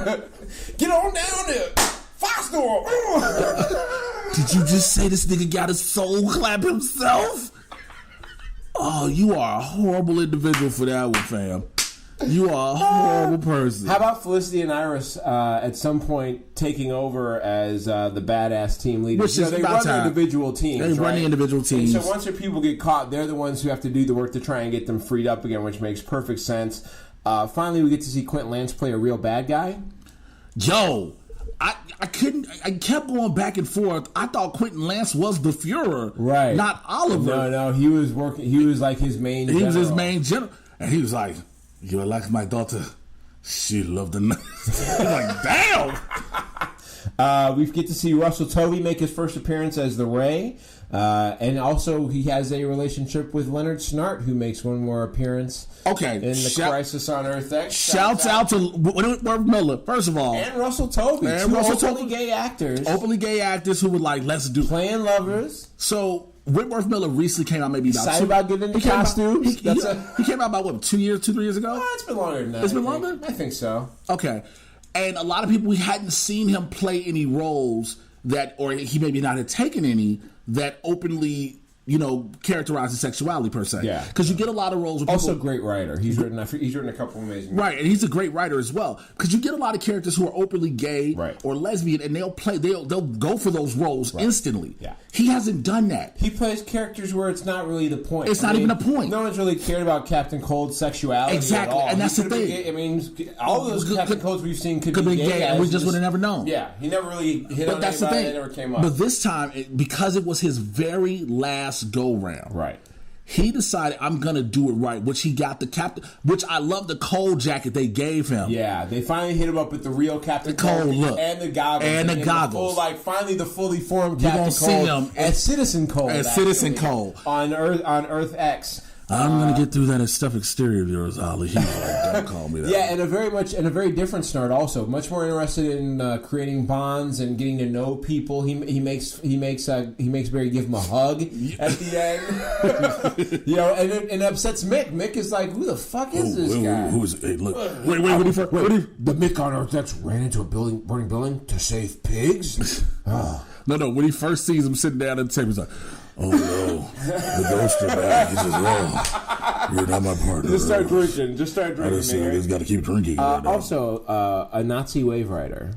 get on down there. Firestorm. Did you just say this nigga got to soul clap himself? Oh, you are a horrible individual for that one, fam. You are a horrible person. How about Felicity and Iris at some point taking over as the badass team leaders? Which is they run their individual teams. They run the individual teams. And so once their people get caught, they're the ones who have to do the work to try and get them freed up again, which makes perfect sense. Finally, we get to see Quentin Lance play a real bad guy. Yo, I kept going back and forth. I thought Quentin Lance was the Fuhrer, right? Not Oliver. No, he was working. He was like his main. He was his main general, and he was like, "You are like my daughter. She loved the night." Like, damn. We get to see Russell Tovey make his first appearance as the Ray. And also, he has a relationship with Leonard Snart, who makes one more appearance in the Crisis on Earth X. Shouts out to Whitworth Miller, first of all. And Russell Tovey. Two openly gay actors. Openly gay actors who were like, let's do... Playing lovers. So, Whitworth Miller recently came out maybe about... Excited about getting into costumes? He came out about, what, 3 years ago? Oh, it's been longer than that. It's been longer? I think so. Okay. And a lot of people, we hadn't seen him play any roles that, or he maybe not had taken any, that openly, characterizes sexuality per se. Yeah. Because you get a lot of roles. Also, great writer. He's written a couple of amazing. Right, and he's a great writer as well. Because you get a lot of characters who are openly gay or lesbian, and they'll go for those roles instantly. Yeah. He hasn't done that. He plays characters where it's not really the point. It's not even a point. No one's really cared about Captain Cold's sexuality exactly, at all. and that's the thing. All of those Captain Colds we've seen could be gay, and we just would have never known. Yeah, he never really hit on that's anybody. The thing. That never came up. But this time, because it was his very last go round. Right. He decided, I'm going to do it right, which he got the captain, which I love the Cold jacket they gave him. Yeah, they finally hit him up with the real Captain Cold look. And the goggles. And the goggles. Finally the fully formed Captain Cold. You're going to see him as Citizen Cold. As Citizen Cold. On Earth X. I'm going to get through that stuff exterior of yours, Ollie. He's like, don't call me that. Yeah, and a very different Snart also. Much more interested in creating bonds and getting to know people. He makes Barry give him a hug at the end. And it upsets Mick. Mick is like, who the fuck is this guy? Who is it? Hey, look. Wait, the Mick on Earth X ran into a burning building to save pigs? No, when he first sees him sitting down at the table, he's like, oh no, the ghost is back. He says, oh, you're not my partner. Just start drinking. I just got to keep drinking. Also, a Nazi wave rider.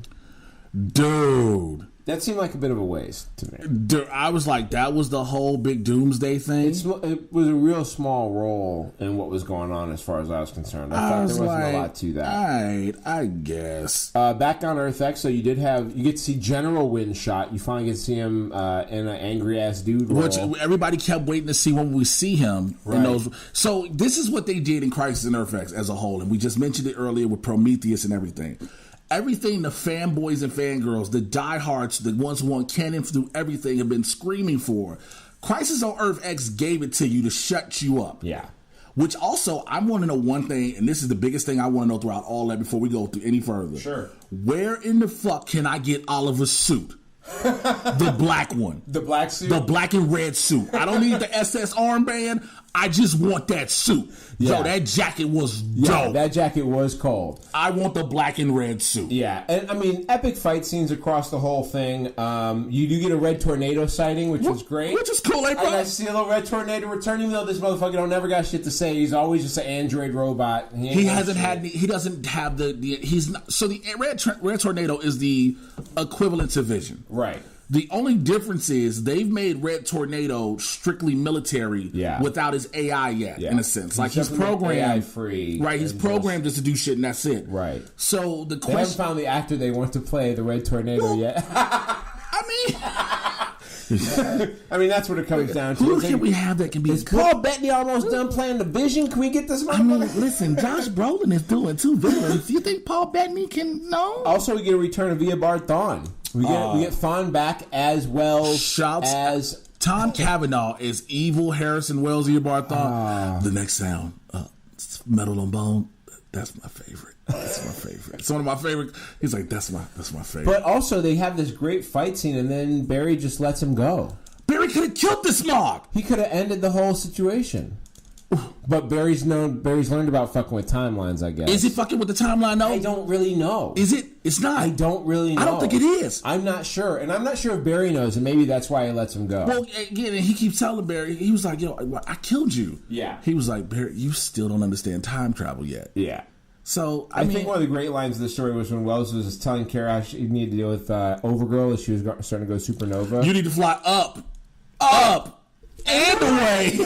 Dude. That seemed like a bit of a waste to me. Dude, I was like, that was the whole big doomsday thing? It was a real small role in what was going on as far as I was concerned. I thought there wasn't a lot to that. Alright, I guess. Back on Earth X, so you get to see General Windshot. You finally get to see him in an angry-ass dude role. Which everybody kept waiting to see when we see him. Right. In those. So this is what they did in Crisis on Earth X as a whole, and we just mentioned it earlier with Prometheus and everything. Everything the fanboys and fangirls, the diehards, the ones who want canon through everything have been screaming for. Crisis on Earth X gave it to you to shut you up. Yeah. Which also, I want to know one thing, and this is the biggest thing I want to know throughout all that before we go through any further. Sure. Where in the fuck can I get Oliver's suit? The black one. The black suit? The black and red suit. I don't need the SS armband. I just want that suit. Yeah. Yo, that jacket was dope. Yeah, that jacket was cold. I want the black and red suit. Yeah, and I mean, epic fight scenes across the whole thing. You do get a Red Tornado sighting, which was great. Which is cool, And I see a little Red Tornado return, even though this motherfucker don't never got shit to say. He's always just an android robot. He hasn't had. He doesn't have the. He's not. So the Red Tornado is the equivalent to Vision. Right. The only difference is they've made Red Tornado strictly military without his AI yet, in a sense. Like he's programmed AI free. Right, he's programmed just to do shit and that's it. Right. So the question, they haven't found the actor they want to play the Red Tornado yet. I mean, I mean, that's what it comes down to. Who can we have that can be Is good? Paul Bettany almost done playing the Vision? Can we get this I mean, motherfucker? listen, Josh Brolin is doing 2 villains. You think Paul Bettany can? No. Also, we get a return of Eobard Thawne. We get Thawne back as well Shouts as Tom Cavanaugh is evil Harrison Wells, Eobard Thawne. The next sound, Metal on Bone. That's my favorite. That's my favorite. It's one of my favorite. He's like, that's my favorite. But also, they have this great fight scene, and then Barry just lets him go. Barry could have killed this Smog. He could have ended the whole situation. But Barry's learned about fucking with timelines, I guess. Is he fucking with the timeline though? I don't really know. Is it? It's not. I don't really know. I don't think it is. I'm not sure. And I'm not sure if Barry knows, and maybe that's why he lets him go. Well, again, he keeps telling Barry, he was like, yo, I killed you. Yeah. He was like, Barry, you still don't understand time travel yet. Yeah. So, I think one of the great lines of the story was when Wells was telling Kara how she needed to deal with Overgirl as she was starting to go supernova. You need to fly up, and away.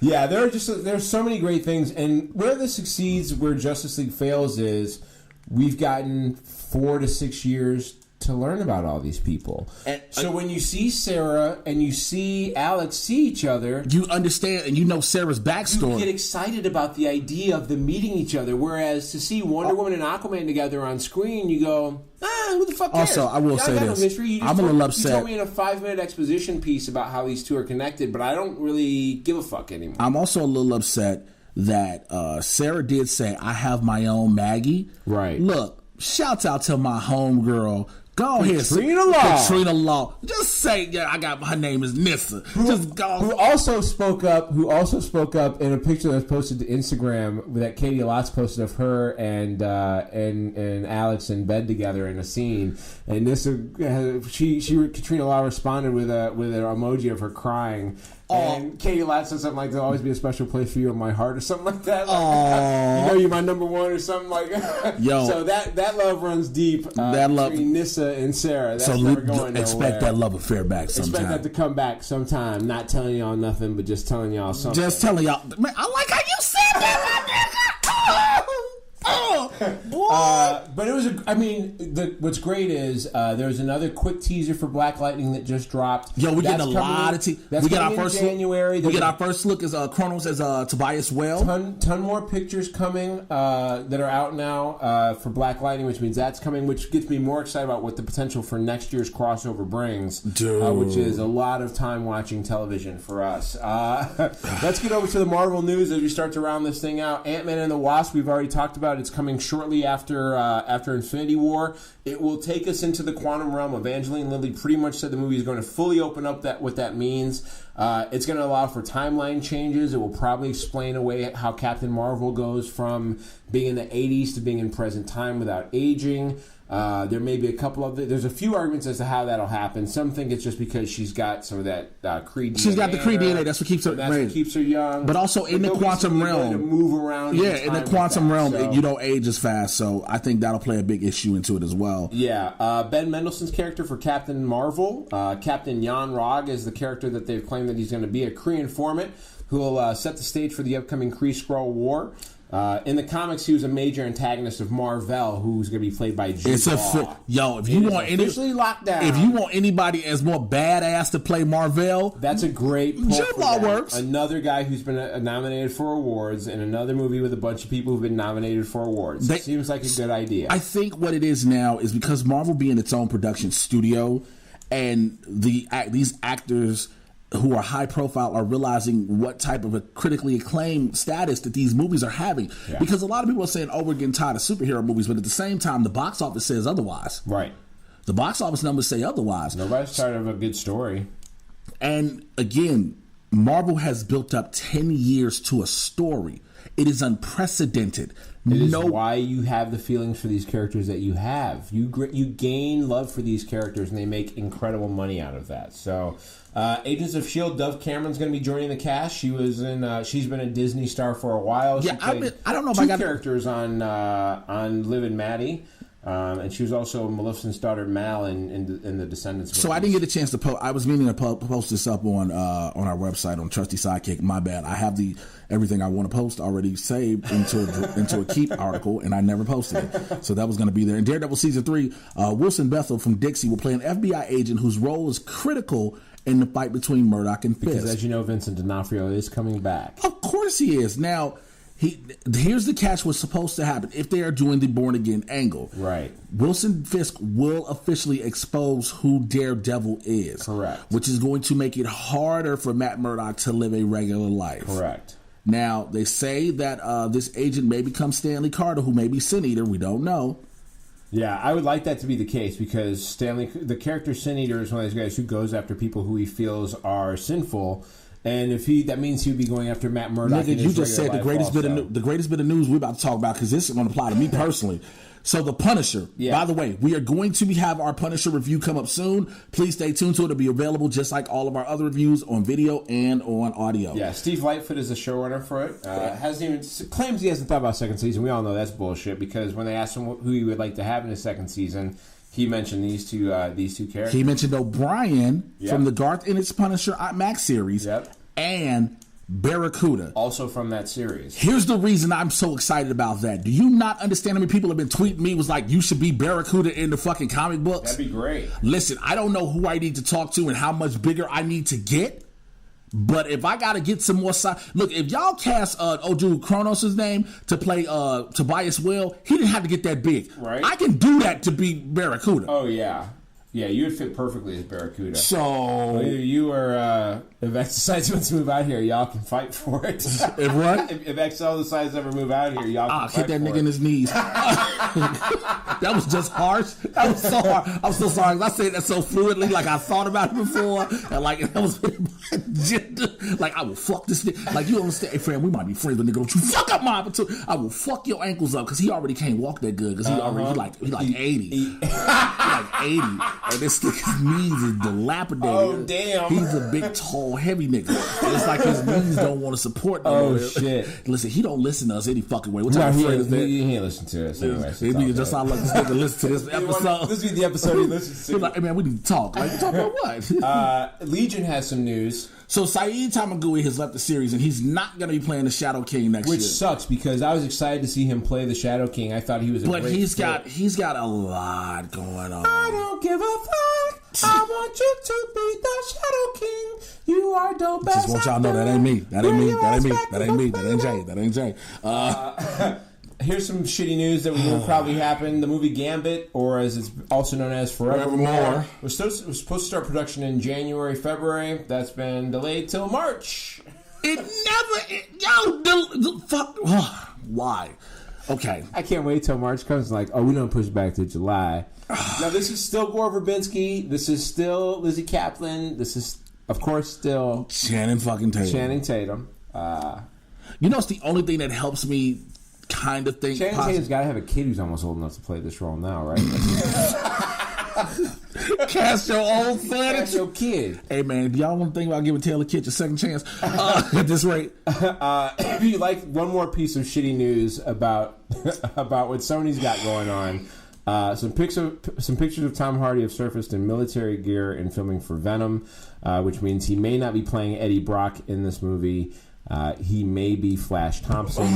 Yeah, there's so many great things, and where this succeeds, where Justice League fails is we've gotten 4 to 6 years to learn about all these people. And so when you see Sarah and you see Alex see each other, you understand and you know Sarah's backstory. You get excited about the idea of them meeting each other, whereas to see Wonder Woman and Aquaman together on screen, you go, who the fuck cares? Also, I will say got this. No history. I'm a little upset. You told me in a 5-minute exposition piece about how these two are connected, but I don't really give a fuck anymore. I'm also a little upset that Sarah did say, I have my own Maggie. Right. Look, shouts out to my homegirl. Go ahead, Katrina Law. Just say, I got her name is Nissa. Just go. Who also spoke up in a picture that was posted to Instagram that Katie Lotz posted of her and Alex in bed together in a scene. And Nissa, Katrina Law responded with an emoji of her crying. And Katie Lotz said something like, "There'll always be a special place for you in my heart," or something like that. Like, you're my number one, or something like that. Yo, so that love runs deep. That love between Nissa and Sarah. That's so never going nowhere. Expect that love affair back sometime. Expect that to come back sometime. Not telling y'all nothing, but just telling y'all something. Just telling y'all. Man, I like how you said that, my nigga. But it was what's great is there's another quick teaser for Black Lightning that just dropped. Yo, we getting a lot of we get our first January. We get our first look as Chronos as Tobias Well. Ton more pictures coming that are out now for Black Lightning, which means that's coming, which gets me more excited about what the potential for next year's crossover brings, which is a lot of time watching television for us. Let's get over to the Marvel news as we start to round this thing out. Ant-Man and the Wasp, we've already talked about. It's coming shortly after Infinity War. It will take us into the quantum realm. Evangeline Lilly pretty much said the movie is going to fully open up what that means. It's going to allow for timeline changes. It will probably explain away how Captain Marvel goes from being in the 80s to being in present time without aging. There may be a couple of there's a few arguments as to how that'll happen. Some think it's just because she's got some of that Kree DNA. She's got the Kree DNA. That's what keeps her. That's what keeps her young. But also in the quantum realm, to move around. Yeah, in the quantum realm, you don't age as fast. So I think that'll play a big issue into it as well. Yeah, Ben Mendelsohn's character for Captain Marvel, Captain Jan Rog, is the character that they've claimed that he's going to be, a Kree informant who will set the stage for the upcoming Kree-Skrull War. In the comics, he was a major antagonist of Mar-Vell, who's going to be played by Jude Law. If you want if you want anybody as more badass to play Mar-Vell, that's a great pull. Jude Law works. Another guy who's been nominated for awards in another movie with a bunch of people who've been nominated for awards. It seems like a good idea. I think what it is now is because Marvel being its own production studio, and these actors who are high profile are realizing what type of a critically acclaimed status that these movies are having. Yeah. Because a lot of people are saying, we're getting tired of superhero movies, but at the same time, the box office says otherwise. Right. The box office numbers say otherwise. Nobody's tired of a good story. And again, Marvel has built up 10 years to a story. It is unprecedented. It is why you have the feelings for these characters that you have. You gain love for these characters, and they make incredible money out of that. So, Agents of S.H.I.E.L.D., Dove Cameron's going to be joining the cast. She was in. She's been a Disney star for a while. Yeah, I don't know if I got characters on Liv and Maddie. And she was also Maleficent's daughter Mal in the Descendants. So I didn't get a chance to post. I was meaning to post this up on our website on Trusty Sidekick. My bad. I have everything I want to post already saved into a keep article, and I never posted it. So that was going to be there. In Daredevil season 3, Wilson Bethel from Dixie will play an FBI agent whose role is critical in the fight between Murdoch and Fisk. Because as you know, Vincent D'Onofrio is coming back. Of course he is. Now, here's the catch what's supposed to happen if they are doing the Born Again angle. Right. Wilson Fisk will officially expose who Daredevil is. Correct. Which is going to make it harder for Matt Murdock to live a regular life. Correct. Now, they say that this agent may become Stanley Carter, who may be Sin Eater. We don't know. Yeah, I would like that to be the case because the character Sin Eater is one of those guys who goes after people who he feels are sinful, and that means he'd be going after Matt Murdock. Nigga, you just said the greatest bit of news we're about to talk about because this is going to apply to me personally. So the Punisher. Yeah. By the way, we are going to have our Punisher review come up soon. Please stay tuned to it. It'll be available just like all of our other reviews on video and on audio. Yeah, Steve Lightfoot is the showrunner for it. Claims he hasn't thought about second season. We all know that's bullshit because when they asked him who he would like to have in his second season, he mentioned these two characters. He mentioned O'Brien from the Garth Ennis Punisher Max series and Barracuda. Also from that series. Here's the reason I'm so excited about that. Do you not understand how many people have been tweeting me was like, you should be Barracuda in the fucking comic books? That'd be great. Listen, I don't know who I need to talk to and how much bigger I need to get. But if I gotta get some more look, if y'all cast dude Kronos' name to play Tobias Will, he didn't have to get that big. Right. I can do that to be Barracuda. Oh yeah. Yeah, you would fit perfectly as Barracuda. So you or if X decides to move out here, y'all can fight for it. If what? If XL decides to ever move out here, y'all can fight hit that for nigga it. in his knees. That was just harsh. That was so hard. I'm so sorry. I said that so fluidly, like I thought about it before, and like that was my agenda. Like I will fuck this nigga. Like you understand, hey friend, we might be friends, but nigga, don't you fuck up my opportunity. I will fuck your ankles up because he already can't walk that good because he like 80. He like 80. And this nigga's knees is dilapidated. Oh, damn. He's a big, tall, heavy nigga. And it's like his knees don't want to support him. Oh, shit. Listen, he don't listen to us any fucking way. What type of friend is that? He ain't listen to us anyway. It just sound like this nigga listen to this episode. This would be the episode he listens to. He's like, hey man, we need to talk. Like, talk about what? Legion has some news. So Saeed Tamagui has left the series, and he's not going to be playing the Shadow King next year. Which sucks because I was excited to see him play the Shadow King. I thought he was a great fit. He's got a lot going on. I don't give a fuck. I want you to be the Shadow King. You are dope. Just want y'all know that ain't me. That ain't me. That ain't me. That ain't me. That ain't Jay. That ain't Jay. Here's some shitty news that will probably happen. The movie Gambit, or as it's also known as Forevermore, was supposed to start production in January, February. That's been delayed till March. Fuck. Why? Okay. I can't wait till March comes. Like, we don't push back to July. Now, this is still Gore Verbinski. This is still Lizzie Kaplan. This is, of course, still Channing Tatum. You know, it's the only thing that helps me kind of think. Channing Tatum's got to have a kid who's almost old enough to play this role now, right? Cast your old son. Cast your kid. Hey man, do y'all want to think about giving Taylor Kitsch a second chance at this rate? If you like one more piece of shitty news about what Sony's got going on, some pictures of Tom Hardy have surfaced in military gear and filming for Venom, which means he may not be playing Eddie Brock in this movie. He may be Flash Thompson.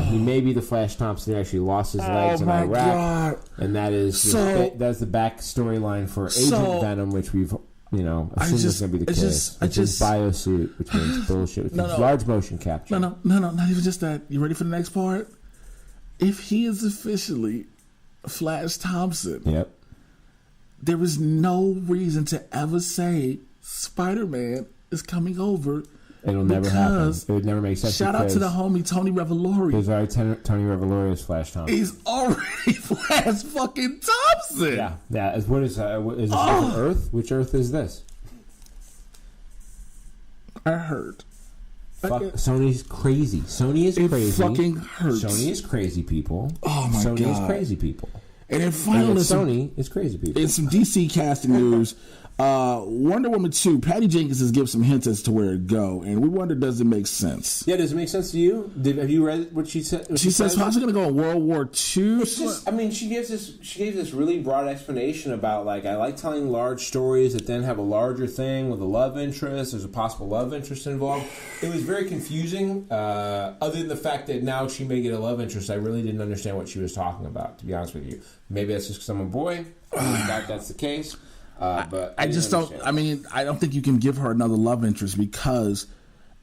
He may be the Flash Thompson who actually lost his legs in Iraq. God. And that is that's the back storyline for Agent Venom, which we've assumed is going to be the case. It's his biosuit, which means bullshit, which means large motion capture. No, not even just that. You ready for the next part? If he is officially Flash Thompson, yep, there is no reason to ever say Spider-Man is coming over. It'll never happen. It would never make sense. Shout out to the homie Tony Revolori. He's already Tony Revolori is Flash Thompson. He's already Flash fucking Thompson. Yeah. What is this Earth? Which Earth is this? I heard. Sony's crazy. Sony is crazy. It fucking hurts. Sony is crazy people. Oh my God. Sony is God. crazy people. And then finally, Sony is crazy people. in some DC casting news, Wonder Woman 2, Patty Jenkins has given some hints as to where it go, and we wonder, does it make sense? Yeah, does it make sense to you? Have you read what she said? She says, how's it going to go in World War II? It's just, I mean, she gave this really broad explanation about, like, I like telling large stories that then have a larger thing with a love interest. There's a possible love interest involved. It was very confusing, other than the fact that now she may get a love interest. I really didn't understand what she was talking about, to be honest with you. Maybe that's just because I'm a boy. I doubt that's the case. But I just don't. I mean, I don't think you can give her another love interest because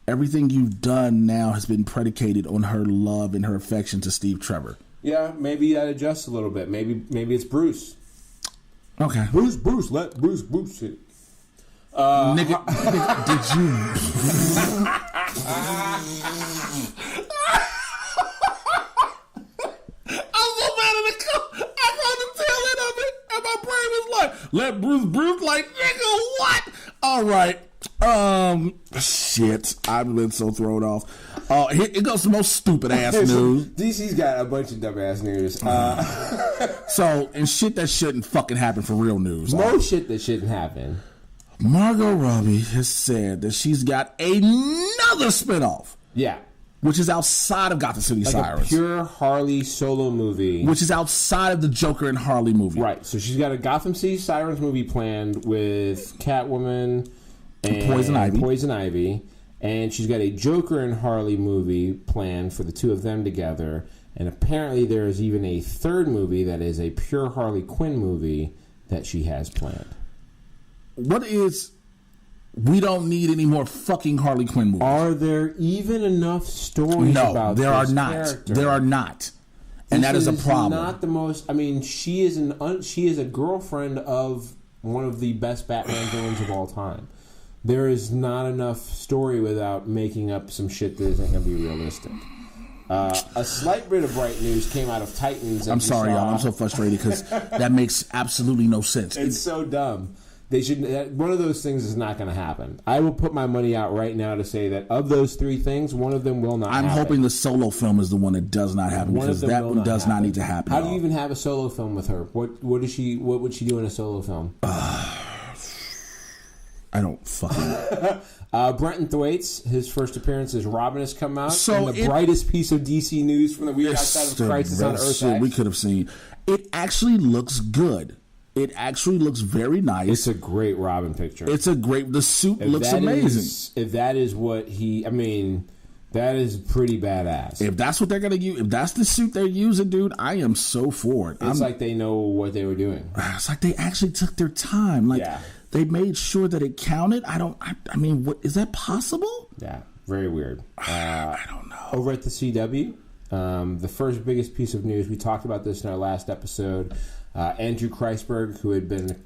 everything you've done now has been predicated on her love and her affection to Steve Trevor. Yeah, maybe that adjusts a little bit. Maybe it's Bruce. Okay, Bruce, let Bruce it. Nigga, did you? I'm so mad at the call. I got the tail end of it, and my brain was like, "Let Bruce, like, nigga, what?" All right. Shit. I've been so thrown off. Here it goes the most stupid ass news. DC's got a bunch of dumb ass news. So, and shit that shouldn't fucking happen for real news. Most shit that shouldn't happen. Margot Robbie has said that she's got another spinoff. Yeah. Which is outside of Gotham City Sirens. A pure Harley solo movie. Which is outside of the Joker and Harley movie. Right. So she's got a Gotham City Sirens movie planned with Catwoman and Poison Ivy. And she's got a Joker and Harley movie planned for the two of them together. And apparently there is even a third movie that is a pure Harley Quinn movie that she has planned. We don't need any more fucking Harley Quinn movies. Are there even enough stories about this character? There are not. And that is a problem. Not the most. I mean, she is a girlfriend of one of the best Batman villains of all time. There is not enough story without making up some shit that isn't going to be realistic. A slight bit of bright news came out of Titans. I'm sorry, y'all. I'm so frustrated because that makes absolutely no sense. It's so dumb. They should. One of those things is not going to happen. I will put my money out right now to say that of those three things, one of them will not happen. I'm hoping the solo film is the one that does not happen because that one does not need to happen. How do you even have a solo film with her? What would she do in a solo film? I don't fucking. Brenton Thwaites, his first appearance as Robin has come out. So and the brightest piece of DC news from the week outside of Crisis on Earth X. We could have seen. It actually looks good. It actually looks very nice. It's a great Robin picture. The suit looks amazing. If that is what that is pretty badass. If that's what they're going to use, if that's the suit they're using, dude, I am so for it. It's like they know what they were doing. It's like they actually took their time. Like, they made sure that it counted. I mean, what, is that possible? Yeah, very weird. I don't know. Over at the CW, the first biggest piece of news, we talked about this in our last episode. Andrew Kreisberg, who had been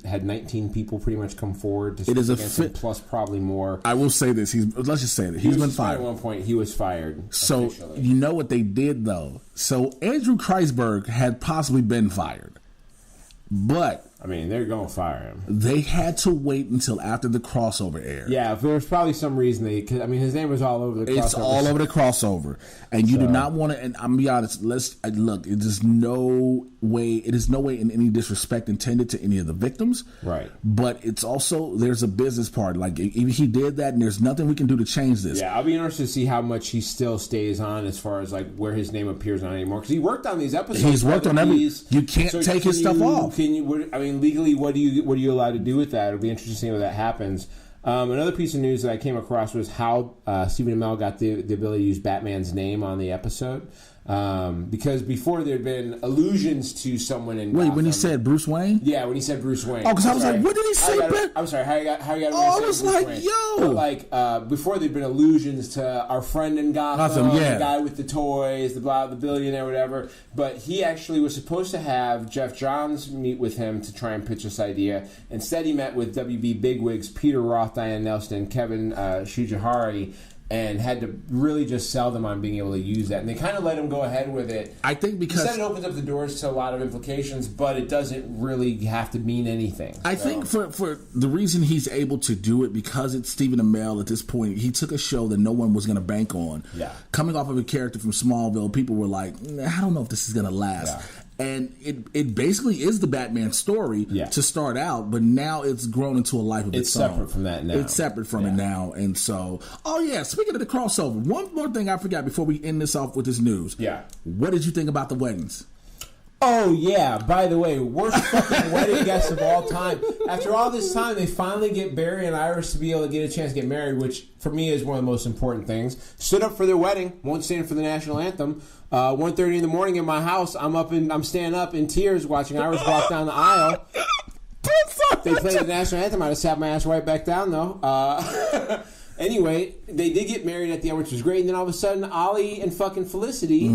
had 19 people pretty much come forward to speak against him, plus probably more. I will say this: let's just say that he's been fired. At one point, he was fired. So officially. You know what they did though? So Andrew Kreisberg had possibly been fired, but I mean, they're going to fire him. They had to wait until after the crossover aired. Yeah, there was probably some reason his name was all over the crossover. It's all over the crossover. And you do not want to, and I'm going to be honest, look, it is no way in any disrespect intended to any of the victims. Right. But it's also, there's a business part. Like, if he did that and there's nothing we can do to change this. Yeah, I'll be interested to see how much he still stays on as far as, like, where his name appears on anymore. Because he worked on these episodes. He's worked on every, you can't take his stuff off. Legally, what are you allowed to do with that? It'll be interesting to see when that happens. Another piece of news that I came across was how Stephen Amell got the ability to use Batman's name on the episode. Because before there had been allusions to someone in Gotham. When he said Bruce Wayne? Yeah, when he said Bruce Wayne. Oh, because I was like, what did he say? I'm sorry, how you got I was like, Wayne? yo. But like, before there'd been allusions to our friend in Gotham, the guy with the toys, the billionaire, whatever. But he actually was supposed to have Jeff Johns meet with him to try and pitch this idea. Instead, he met with WB bigwigs Peter Roth, Diane Nelson, and Kevin Shujihari, and had to really just sell them on being able to use that. And they kind of let him go ahead with it. I think because it opens up the doors to a lot of implications, but it doesn't really have to mean anything. I think for the reason he's able to do it, because it's Stephen Amell at this point, he took a show that no one was going to bank on. Yeah. Coming off of a character from Smallville, people were like, I don't know if this is going to last. And it basically is the Batman story to start out, but now it's grown into a life of its own. It's separate from that now. It's separate from it now. And so, speaking of the crossover, one more thing I forgot before we end this off with this news. Yeah. What did you think about the weddings? Oh, yeah. By the way, worst fucking wedding guests of all time. After all this time, they finally get Barry and Iris to be able to get a chance to get married, which for me is one of the most important things. Stood up for their wedding, won't stand for the national anthem. 1:30 in the morning in my house, I'm standing up in tears watching Iris walk down the aisle. They played the national anthem. I just sat my ass right back down, though. Anyway, they did get married at the end, which was great. And then all of a sudden, Ollie and fucking Felicity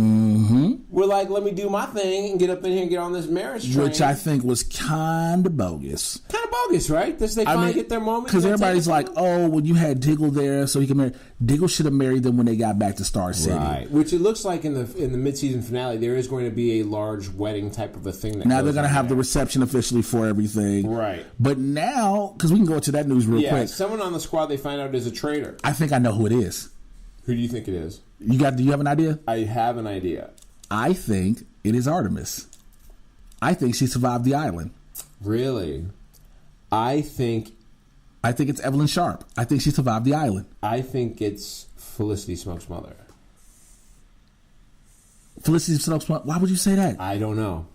were like, let me do my thing and get up in here and get on this marriage train. Which I think was kind of bogus. Kind of bogus, right? They finally get their moment? Because everybody's like, well, you had Diggle there so he can marry. Diggle should have married them when they got back to Star City. Right. Which it looks like in the mid-season finale, there is going to be a large wedding type of a thing. Now they're going to have the reception officially for everything. Right. But now, because we can go into that news real quick. Someone on the squad they find out is a traitor. I think I know who it is. Who do you think it is? Do you have an idea? I have an idea. I think it is Artemis. I think she survived the island. Really? I think it's Evelyn Sharp. I think she survived the island. I think it's Felicity Smoke's mother. Felicity Smoke's mother? Why would you say that? I don't know.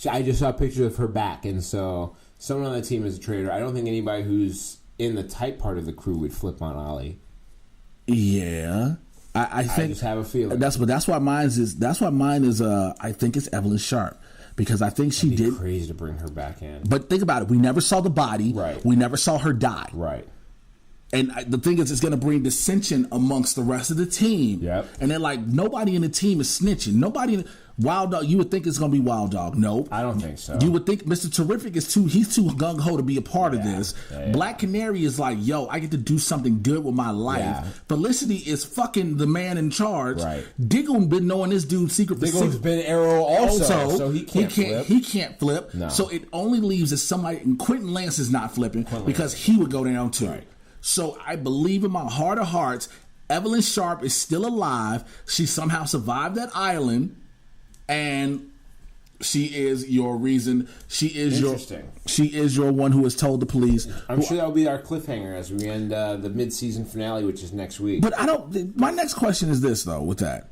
I just saw pictures of her back, and so someone on the team is a traitor. I don't think anybody who's in the tight part of the crew would flip on Ollie. Yeah. I think I just have a feeling. That's why mine is I think it's Evelyn Sharp. Because I think she did crazy to bring her back in. But think about it. We never saw the body. Right. We never saw her die. Right. And the thing is, it's going to bring dissension amongst the rest of the team. Yep. And they're like, nobody in the team is snitching. Nobody. Wild Dog, you would think it's going to be Wild Dog. Nope. I don't think so. You would think Mr. Terrific he's too gung-ho to be a part of this. Yeah. Black Canary is like, yo, I get to do something good with my life. Yeah. Felicity is fucking the man in charge. Right. Diggle been knowing this dude's secret. Diggle's been Arrow also, so he can't flip. He can't flip. No. So it only leaves as somebody, and Quentin Lance is not flipping because he would go down too. Right. So I believe in my heart of hearts, Evelyn Sharp is still alive. She somehow survived that island. And she is your reason. She is your one who has told the police. I'm sure that'll be our cliffhanger as we end the mid-season finale, which is next week. But my next question is this though. With that,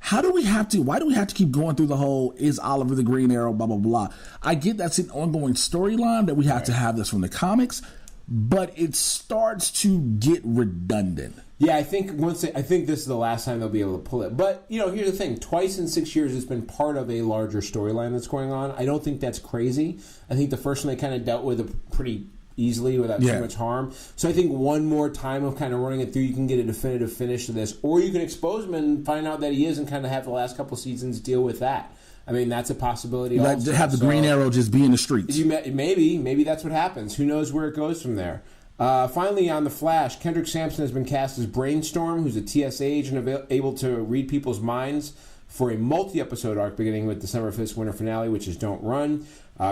why do we have to keep going through the whole is Oliver the Green Arrow blah blah blah? I get that's an ongoing storyline that we have to have this from the comics, but it starts to get redundant. Yeah, I think this is the last time they'll be able to pull it. But, here's the thing. Twice in 6 years, it's been part of a larger storyline that's going on. I don't think that's crazy. I think the first one they kind of dealt with pretty easily without too much harm. So I think one more time of kind of running it through, you can get a definitive finish to this. Or you can expose him and find out that he is and kind of have the last couple seasons deal with that. I mean, that's a possibility also. Have the Green Arrow just be in the streets. Maybe that's what happens. Who knows where it goes from there. Finally, on The Flash, Kendrick Sampson has been cast as Brainstorm, who's a TSA agent able to read people's minds for a multi-episode arc beginning with December 5th's winter finale, which is Don't Run.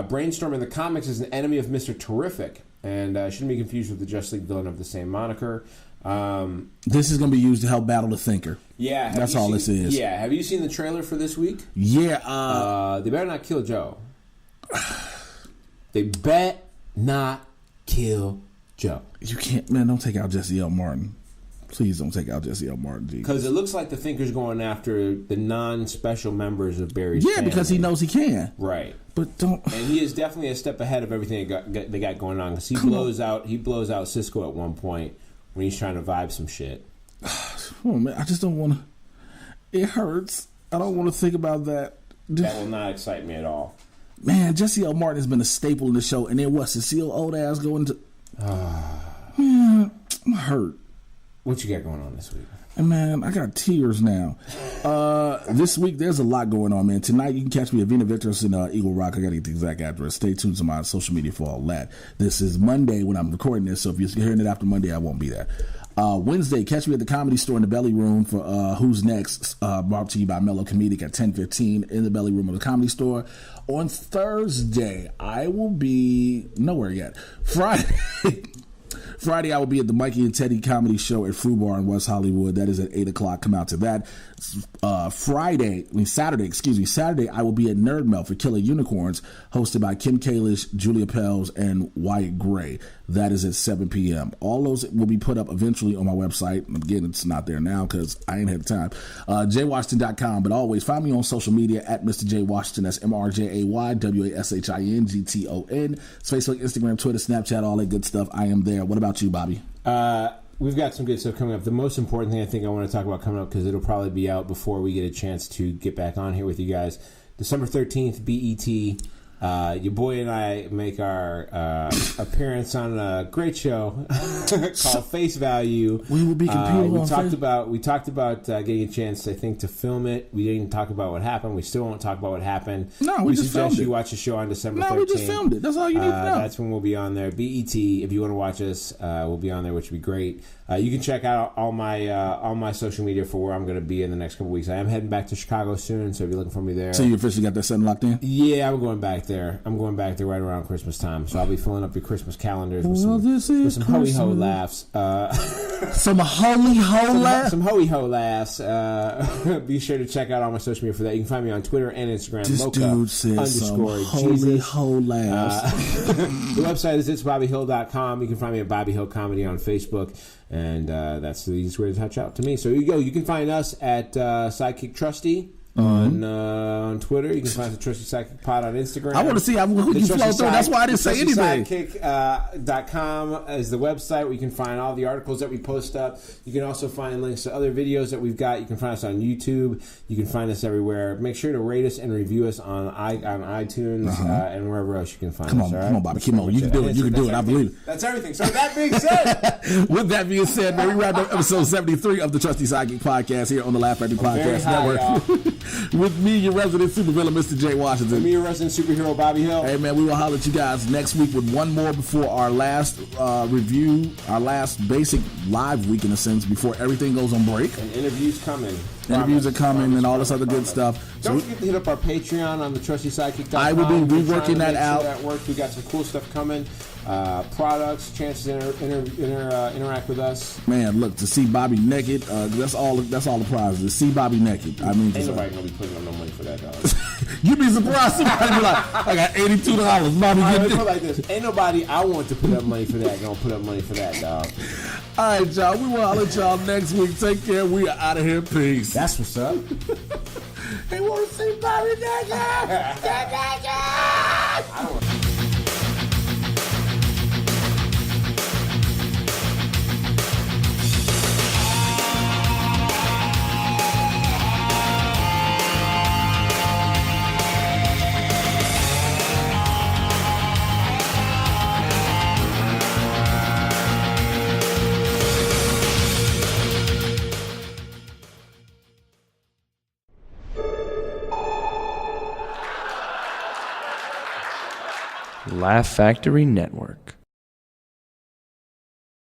Brainstorm in the comics is an enemy of Mr. Terrific, and shouldn't be confused with the Justice League villain of the same moniker. This is going to be used to help battle the Thinker. Yeah. That's all this is. Yeah. Have you seen the trailer for this week? Yeah. They better not kill Joe. They bet not kill Joe. You can't, man. Don't take out Jesse L. Martin. Please don't take out Jesse L. Martin. Because it looks like the Thinker's going after the non-special members of Barry's family. Because he knows he can. Right. But don't. And he is definitely a step ahead of everything they got going on. Because he blows out Cisco at one point when he's trying to vibe some shit. Oh man, I just don't want to. It hurts. I don't want to think about that. That will not excite me at all. Man, Jesse L. Martin has been a staple in the show, and then what? Cecile old ass going to. Man, I'm hurt. What you got going on this week? Man, I got tears now. This week, there's a lot going on, man. Tonight, you can catch me at Vina Victor's in Eagle Rock. I got to get the exact address. Stay tuned to my social media for all that. This is Monday when I'm recording this, so if you're hearing it after Monday, I won't be there. Wednesday, catch me at the Comedy Store in the Belly Room for Who's Next, brought to you by Mellow Comedic at 10:15 in the Belly Room of the Comedy Store. On Thursday, I will be nowhere yet. Friday, I will be at the Mikey and Teddy Comedy Show at Fruit Bar in West Hollywood. That is at 8 o'clock. Come out to that. Saturday, I will be at Nerd Melt for Killer Unicorns, hosted by Kim Kalish, Julia Pels, and Wyatt Gray. That is at 7 p.m. All those will be put up eventually on my website. Again, it's not there now because I ain't had time. JWashington.com. But always find me on social media at Mr. J Washington. That's MrJaywashington. It's Facebook, Instagram, Twitter, Snapchat, all that good stuff. I am there. What about you, Bobby? We've got some good stuff coming up. The most important thing I think I want to talk about coming up, because it'll probably be out before we get a chance to get back on here with you guys. December 13th, BET. Your boy and I make our appearance on a great show called Face Value. We will be competing we talked about getting a chance, I think, to film it. We didn't talk about what happened. We still won't talk about what happened. No, we just suggest filmed it. You watch the show on December 13th. No, we just filmed it. That's all you need to know. That's when we'll be on there. BET, if you want to watch us, we'll be on there, which would be great. You can check out all my social media for where I'm going to be in the next couple weeks. I am heading back to Chicago soon, so if you're looking for me there. So you officially got that setting locked in? Yeah, I'm going back there. right around Christmas time, so I'll be filling up your Christmas calendars with some ho-ho laughs. Some ho-ho laughs? Some ho-ho laughs. Be sure to check out all my social media for that. You can find me on Twitter and Instagram. This dude says some ho laughs. The website is itsbobbyhill.com. You can find me at Bobby Hill Comedy on Facebook. And that's the easiest way to touch out to me. So you go. You can find us at Sidekick Trusty on Twitter. You can find us at Trusty Sidekick Pod on Instagram. I want to see who you flow through. That's why I didn't say anything. TrustySidekick.com is the website where you can find all the articles that we post up. You can also find links to other videos that we've got. You can find us on YouTube. You can find us everywhere. Make sure to rate us and review us on iTunes and wherever else you can find us. Come on, Bobby. Come on. You can do it. You can do it. I believe it. That's everything. So with that being said, man, we wrapped up episode 73 of the Trusty Sidekick Podcast here on the Laugh Factory Podcast Network. With me, your resident supervillain, Mr. J Washington. With me, your resident superhero, Bobby Hill. Hey, man, we will holler at you guys next week with one more before our last review, our last basic live week, in a sense, before everything goes on break. And interviews coming. Interviews are coming and all this other good stuff. Don't forget to hit up our Patreon on the TrustySidekick.com. I will be reworking that out. That works. We got some cool stuff coming. Products, chances to interact with us. Man, look, to see Bobby naked, that's all the prize. To see Bobby naked. I mean, ain't nobody gonna be putting up no money for that, dog. You'd be surprised. Somebody be like, I got $82. Bobby, get it. Like this. Ain't nobody I want to put up money for that gonna put up money for that, dog. All right, y'all. We will holler at y'all next week. Take care. We are out of here. Peace. That's what's up. They want to see Bobby naked. I don't Laugh Factory Network.